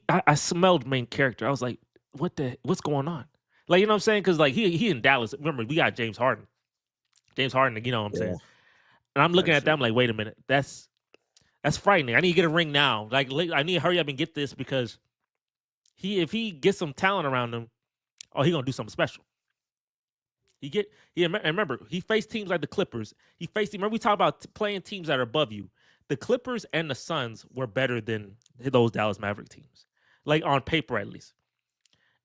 I smelled main character. I was like, what's going on? Like, you know what I'm saying? Because like he in Dallas. Remember, we got James Harden. James Harden, you know what I'm saying? And I'm looking at that, I'm like, wait a minute, that's frightening. I need to get a ring now. Like, I need to hurry up and get this because if he gets some talent around him, he gonna do something special. And remember, he faced teams like the Clippers. Remember we talk about playing teams that are above you. The Clippers and the Suns were better than those Dallas Maverick teams, like on paper at least.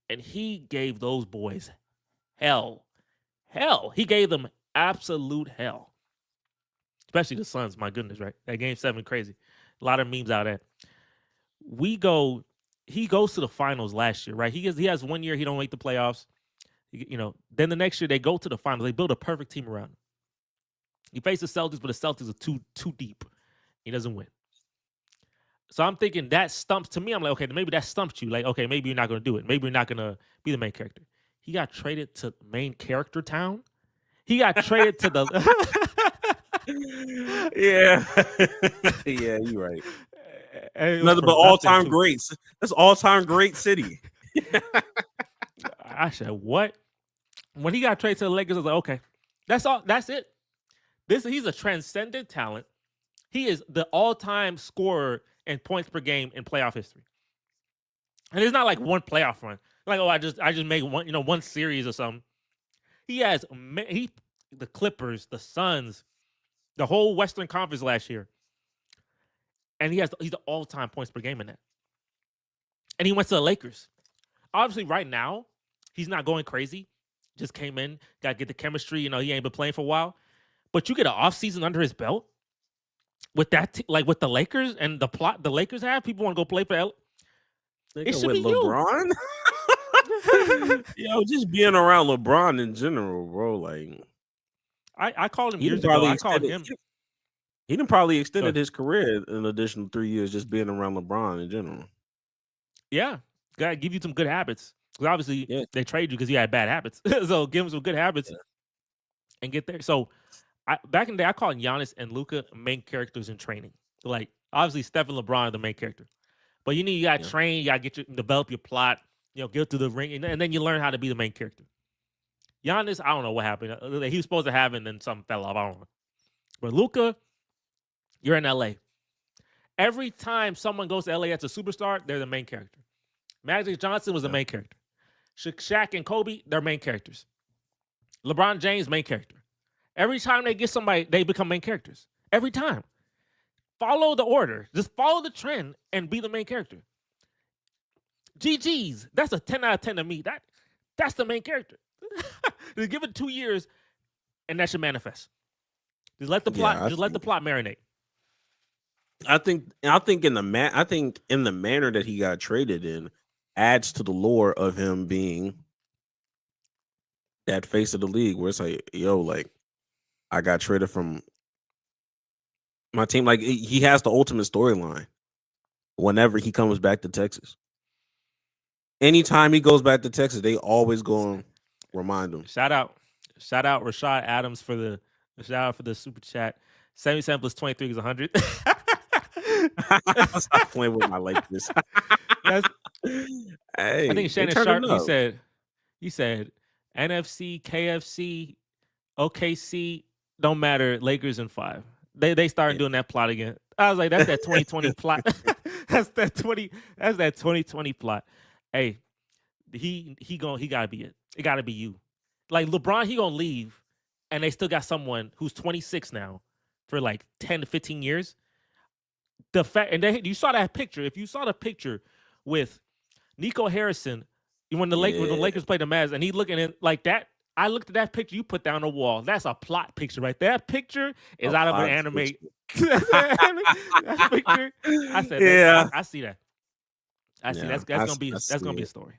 And he gave those boys hell. He gave them absolute hell. Especially the Suns, my goodness, right? That game 7, crazy. A lot of memes out there. He goes to the finals last year, right? He has 1 year, he don't make the playoffs. Then the next year they go to the finals. They build a perfect team around him. He faces the Celtics, but the Celtics are too deep. He doesn't win. So I'm thinking that stumps to me. I'm like, okay, maybe that stumps you. Like, okay, maybe you're not going to do it. Maybe you're not going to be the main character. He got traded to main character town. He got traded to the. Yeah, yeah, you're right. Nothing but all-time greats. That's all-time great city. I said, what? When he got traded to the Lakers, I was like, okay, that's all. That's it. He's a transcendent talent. He is the all-time scorer in points per game in playoff history. And it's not like one playoff run. Like, I just made one series or something. He has the Clippers, the Suns, the whole Western Conference last year. And he's the all-time points per game in that. And he went to the Lakers. Obviously, right now, he's not going crazy. Just came in, got to get the chemistry. He ain't been playing for a while. But you get an offseason under his belt with that, with the Lakers and the plot the Lakers have. People want to go play for L. It should be LeBron. Just being around LeBron in general, bro. Like, I called him years ago. I called him. He done probably extended his career an additional 3 years just being around LeBron in general. Yeah, gotta give you some good habits. Because obviously they trade you because you had bad habits. So give him some good habits and get there. So back in the day, I called Giannis and Luka main characters in training. Like, obviously, Steph and LeBron are the main character. But you got to train, you got to develop your plot, get to the ring, and then you learn how to be the main character. Giannis, I don't know what happened. He was supposed to have it, and then something fell off. I don't know. But Luka, you're in LA. Every time someone goes to LA as a superstar, they're the main character. Magic Johnson was the main character. Shaq and Kobe, they're main characters. LeBron James, main character. Every time they get somebody, they become main characters. Every time. Follow the order. Just follow the trend and be the main character. GG's. That's a 10 out of 10 to me. That's the main character. Just give it 2 years, and that should manifest. Just let the plot. Let the plot marinate. I think in the manner that he got traded in adds to the lore of him being that face of the league, where it's like, I got traded from my team. Like, he has the ultimate storyline whenever he comes back to Texas. Anytime he goes back to Texas, they always go and remind him. Shout out Rashad Adams for the super chat. 77 plus 23 is 100. Stop playing with my like this. Hey, I think Shannon Sharp. He said NFC, KFC, OKC don't matter. Lakers in 5. They started doing that plot again. I was like, that's that 2020 plot. That's that 2020 plot. Hey, he gotta be it. It gotta be you. Like LeBron, he gonna leave, and they still got someone who's 26 now for like 10 to 15 years. The fact, and you saw that picture. If you saw the picture with Nico Harrison when the Lakers played the Mavs, and he looking at like that. I looked at that picture you put down the wall. That's a plot picture right there. That picture is out of an anime. That picture. I said, Yeah. I see that. I see that's gonna be a story.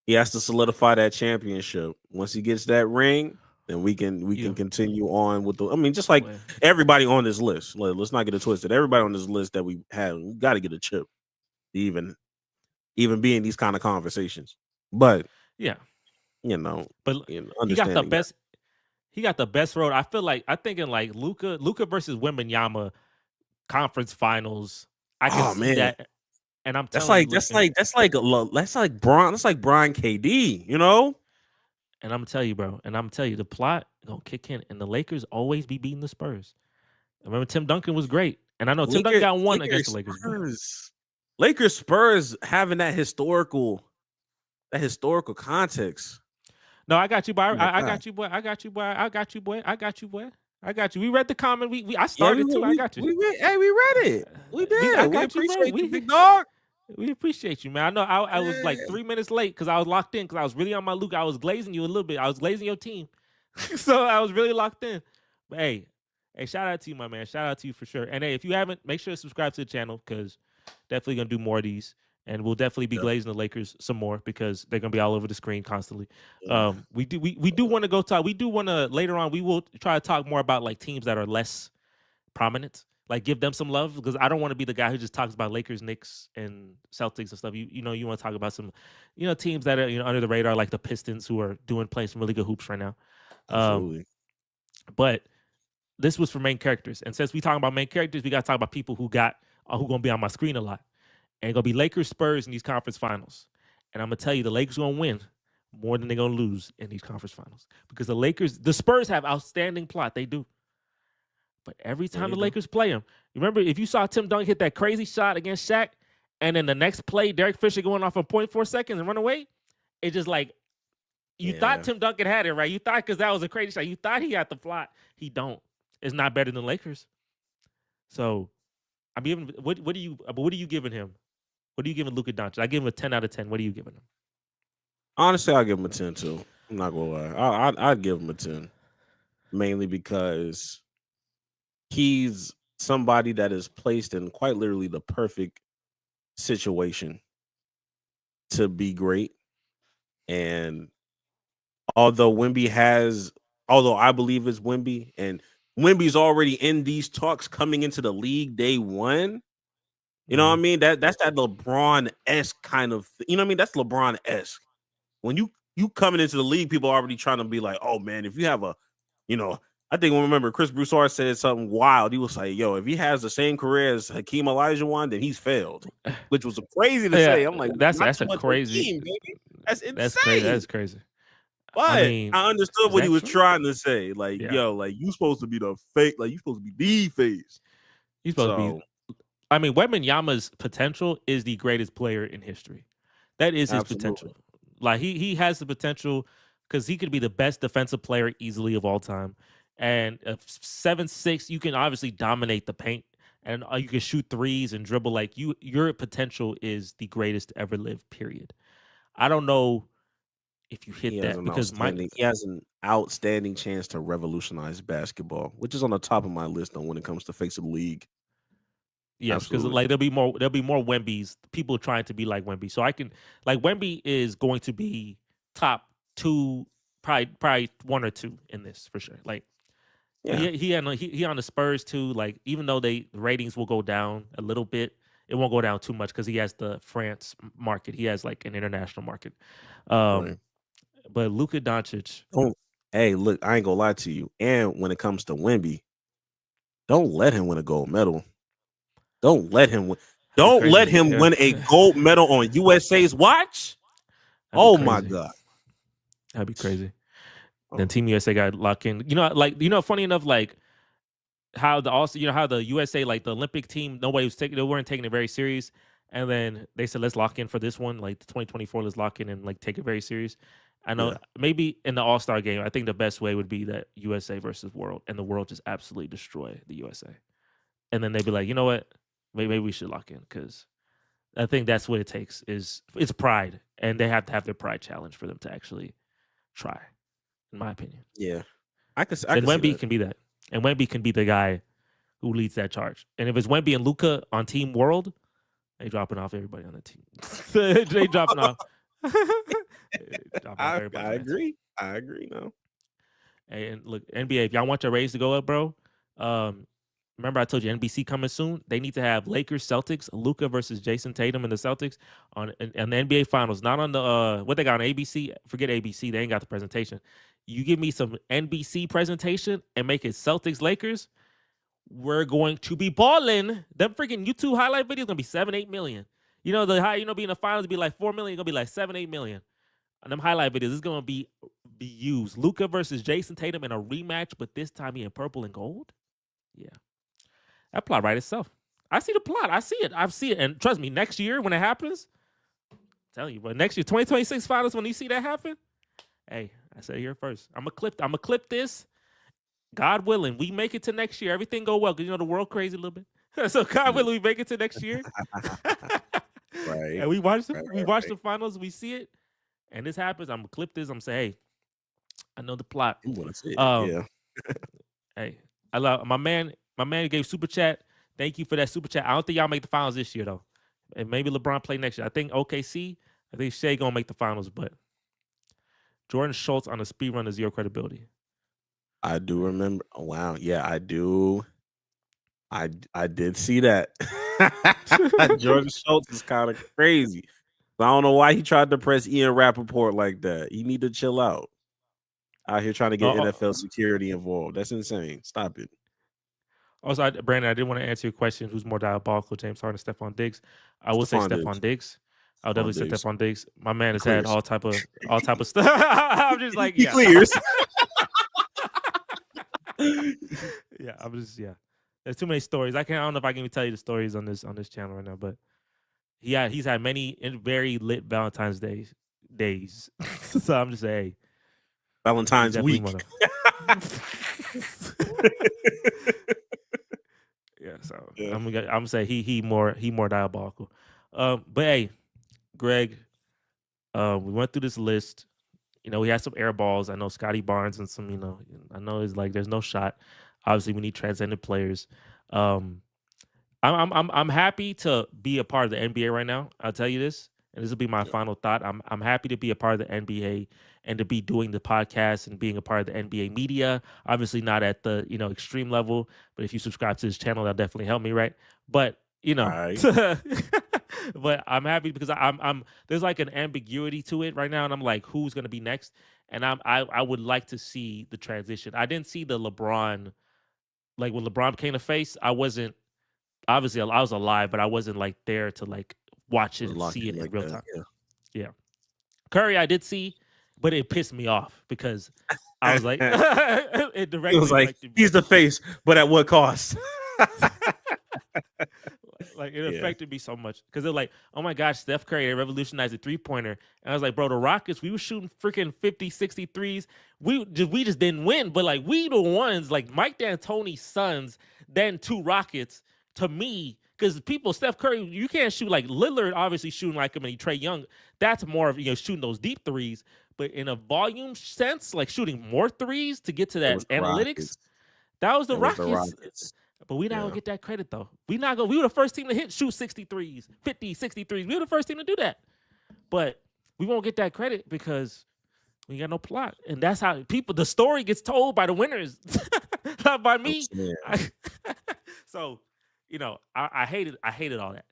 He has to solidify that championship. Once he gets that ring, then we can continue on with the. I mean, just like everybody on this list. Let's not get it twisted. Everybody on this list that we have, we got to get a chip, to even be in these kind of conversations. But yeah, but he got the best. He got the best road. I think in like Luka versus Wembanyama conference finals. I can see that. And I'm telling that's like Brian KD, And I'm gonna tell you, bro. And I'm gonna tell you, the plot gonna kick in, and the Lakers always be beating the Spurs. I remember Tim Duncan was great, and I know Tim Duncan got one against the Lakers. Lakers Spurs having that historical context. No, I got you, boy. I got you, boy. I got you, boy. I got you, boy. I got you, boy. I got you. We read the comment. I started too. I got you. We read it. We did. We appreciate you, big dog. We appreciate you, man. I know I was like 3 minutes late because I was locked in because I was really on my Luke. I was glazing you a little bit. I was glazing your team. So I was really locked in. But hey, shout out to you, my man. Shout out to you for sure. And hey, if you haven't, make sure to subscribe to the channel because definitely going to do more of these. And we'll definitely be glazing the Lakers some more because they're going to be all over the screen constantly. We do want to go talk. We do want to, later on, we will try to talk more about like teams that are less prominent. Like give them some love because I don't want to be the guy who just talks about Lakers, Knicks, and Celtics and stuff. You want to talk about some, teams that are under the radar like the Pistons who are playing some really good hoops right now. Absolutely. But this was for main characters, and since we talking about main characters, we got to talk about people who gonna be on my screen a lot, and it's gonna be Lakers, Spurs in these conference finals. And I'm gonna tell you, the Lakers gonna win more than they're gonna lose in these conference finals because the Spurs have outstanding plot. They do. But every time the Lakers play them, you remember if you saw Tim Duncan hit that crazy shot against Shaq, and then the next play, Derek Fisher going off in 0.4 seconds and run away, it's just like you thought Tim Duncan had it, right? You thought because that was a crazy shot. You thought he had the plot. He don't. It's not better than Lakers. So I'm giving. What are you giving him? What are you giving Luka Doncic? I give him a 10 out of 10. What are you giving him? Honestly, I'll give him a 10 too. I'm not gonna lie. I'd give him a 10, mainly because he's somebody that is placed in quite literally the perfect situation to be great. And although I believe it's Wemby, and Wemby's already in these talks coming into the league day one. You know what I mean? That's that LeBron-esque kind of, that's LeBron-esque. When you coming into the league, people are already trying to be like, oh man, if you have I think I remember Chris Broussard said something wild. He was like, yo, if he has the same career as Hakeem Olajuwon, then he's failed, which was crazy to say. I'm like, that's a crazy. Team, baby. That's insane. That's crazy. That's crazy. But I understood what he was trying to say. Like, yo, like you supposed to be the fake, like you supposed to be the face. He's supposed to be. I mean, Wembanyama's potential is the greatest player in history. That is his potential. Like he has the potential because he could be the best defensive player easily of all time. And 7'6", you can obviously dominate the paint, and you can shoot threes and dribble. Like your potential is the greatest to ever live. Period. I don't know if you hit that because he has an outstanding chance to revolutionize basketball, which is on the top of my list when it comes to face of the league. Yes, because like there'll be more Wembys, people trying to be like Wemby. So I can Wemby is going to be top 2, probably 1 or 2 in this for sure. Like he on the Spurs too. Like even though the ratings will go down a little bit, it won't go down too much because he has the France market. He has like an international market. But Luka Doncic. Oh, hey, look, I ain't gonna lie to you. And when it comes to Wemby, don't let him win a gold medal. Don't let him win. Don't let him win a gold medal on USA's watch. Oh my God, that'd be crazy. Then Team USA got locked in. Funny enough, like how the USA, like the Olympic team, they weren't taking it very serious, and then they said let's lock in for this one, like the 2024, let's lock in and like take it very serious. I know maybe in the All-Star game, I think the best way would be that USA versus World, and the World just absolutely destroy the USA. And then they'd be like, you know what? Maybe we should lock in, because I think that's what it takes. It's pride, and they have to have their pride challenged for them to actually try, in my opinion. Yeah, I could. And Wemby can be that, and Wemby can be the guy who leads that charge. And if it's Wemby and Luka on Team World, they dropping off everybody on the team. They dropping off. I agree. I agree now. And look, NBA, if y'all want your Rays to go up, bro, remember I told you NBC coming soon? They need to have Lakers, Celtics, Luka versus Jason Tatum and the Celtics on the NBA Finals, not on the what they got on ABC. Forget ABC, they ain't got the presentation. You give me some NBC presentation and make it Celtics, Lakers, we're going to be balling. Them freaking YouTube highlight videos gonna be 7-8 million. You know, being in the finals be like 4 million, gonna be like 7-8 million. And them highlight videos is gonna be used. Luka versus Jason Tatum in a rematch, but this time he in purple and gold. Yeah, that plot right itself. I see the plot. I see it. And trust me, next year when it happens, I'm telling you, but next year 2026 finals when you see that happen, hey, I said it here first. I'm gonna clip this. God willing, we make it to next year. Everything go well, because you know the world crazy a little bit. So God willing, we make it to next year. Right. And we watch the finals. We see it, and this happens. I'm gonna clip this. I'm gonna say, hey, I know the plot. You want to see it? Yeah. Hey, I love my man. My man gave super chat. Thank you for that super chat. I don't think y'all make the finals this year though, and maybe LeBron play next year. I think OKC. I think Shea gonna make the finals, but Jordan Schultz on a speed run is zero credibility. I do remember. Oh, wow. Yeah, I do. I did see that. Jordan Schultz is kind of crazy. I don't know why he tried to press Ian Rappaport like that. He need to chill out. Out here trying to get NFL security involved. That's insane. Stop it. Also, Brandon, I did want to answer your question. Who's more diabolical, James Harden or Stephon Diggs? I will say Stephon Diggs. I'll definitely say Stephon Diggs. My man has had all type of stuff. I'm just like, he clears. Yeah, there's too many stories. I don't know if I can even tell you the stories on this channel right now, but he's had many very lit Valentine's days. So I'm just saying, hey, Valentine's week. Yeah, so yeah. I'm gonna say he more diabolical. But hey, Greg, we went through this list. You know, we had some air balls. I know Scotty Barnes and some, I know it's like there's no shot. Obviously, we need transcendent players. I'm happy to be a part of the NBA right now. I'll tell you this, and this will be my final thought. I'm happy to be a part of the NBA and to be doing the podcast and being a part of the NBA media. Obviously, not at the extreme level, but if you subscribe to this channel, that'll definitely help me, right? But right. But I'm happy because I'm there's like an ambiguity to it right now, and I'm like, who's gonna be next? And I would like to see the transition. I didn't see the LeBron, like when LeBron became a face. I wasn't obviously I was alive, but I wasn't like there to like watch it and see it in real time. Yeah. Curry, I did see, but it pissed me off because I was like, it directly was like, he's the face, but at what cost? Like it affected me so much because they're like, oh my gosh, Steph Curry, they revolutionized the 3-pointer. And I was like, bro, the Rockets, we were shooting freaking 50, 60 threes. We just didn't win. But like we the ones, like Mike D'Antoni's sons, then 2 Rockets to me. Because Steph Curry, you can't shoot like Lillard, obviously shooting like him and Trae Young. That's more of shooting those deep threes. But in a volume sense, like shooting more threes to get to that analytics, that was the Rockets. But we not gonna get that credit though. We were the first team to shoot 63s, 50, 63s. We were the first team to do that. But we won't get that credit because we got no plot. And that's how the story gets told by the winners, not by me. So, I hated all that.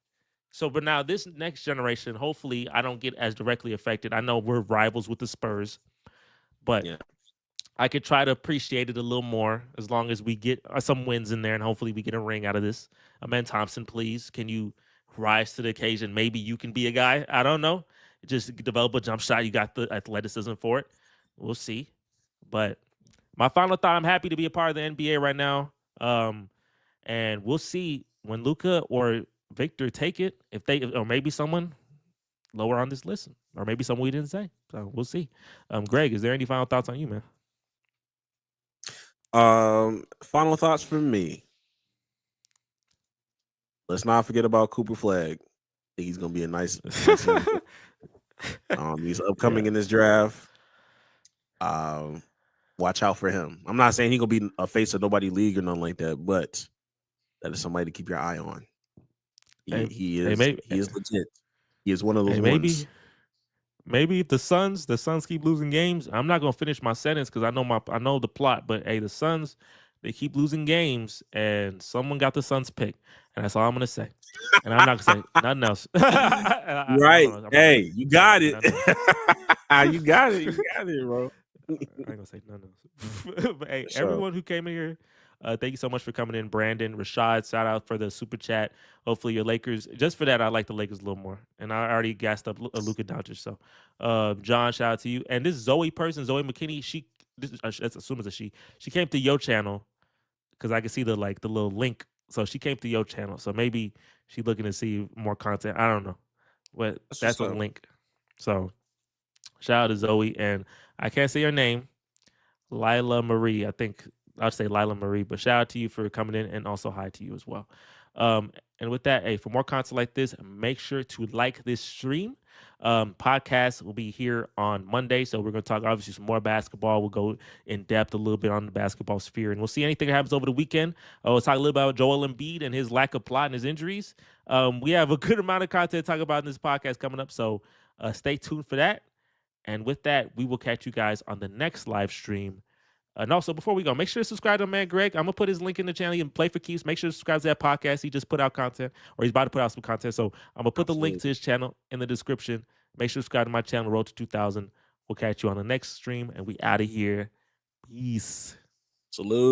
So, but now this next generation, hopefully I don't get as directly affected. I know we're rivals with the Spurs, but I could try to appreciate it a little more as long as we get some wins in there, and hopefully we get a ring out of this. Amen Thompson, please, can you rise to the occasion? Maybe you can be a guy. I don't know. Just develop a jump shot. You got the athleticism for it. We'll see. But my final thought, I'm happy to be a part of the NBA right now. And we'll see when Luka or Victor take it, or maybe someone, lower on this list, or maybe something we didn't say. So we'll see. Greg, is there any final thoughts on you, man? Final thoughts from me. Let's not forget about Cooper Flag. I think he's gonna be a nice he's upcoming in this draft. Watch out for him. I'm not saying he's gonna be a face of nobody league or nothing like that, but that is somebody to keep your eye on. He is legit. He is one of those ones. Maybe if the Suns keep losing games, I'm not gonna finish my sentence because I know the plot. But hey, the Suns, they keep losing games, and someone got the Suns pick, and that's all I'm gonna say. And I'm not gonna say nothing else. Right? Hey, you got it. You got it. You got it, bro. I ain't gonna say nothing else. But hey, everyone who came in here, thank you so much for coming in. Brandon, Rashad, shout out for the super chat. Hopefully your Lakers. Just for that, I like the Lakers a little more, and I already gassed up Luka Doncic. So, John, shout out to you. And this Zoe person, Zoe McKinney, let's assume it's a she. She came to your channel because I can see the little link. So she came to your channel. So maybe she's looking to see more content. I don't know, but that's a link. So shout out to Zoe, and I can't say her name, Lila Marie. I think I'll say Lila Marie, but shout out to you for coming in, and also hi to you as well. And with that, hey, for more content like this, make sure to like this stream. Podcast will be here on Monday, so we're going to talk obviously some more basketball. We'll go in depth a little bit on the basketball sphere, and we'll see anything that happens over the weekend. We'll talk a little about Joel Embiid and his lack of plot and his injuries. We have a good amount of content to talk about in this podcast coming up, so stay tuned for that. And with that, we will catch you guys on the next live stream. And also, before we go, make sure to subscribe to my man Greg. I'm going to put his link in the channel. You can Play for Keeps. Make sure to subscribe to that podcast. He just put out content, or he's about to put out some content. So I'm going to put the link to his channel in the description. Make sure to subscribe to my channel, Road to 2000. We'll catch you on the next stream, and we out of here. Peace. Salute.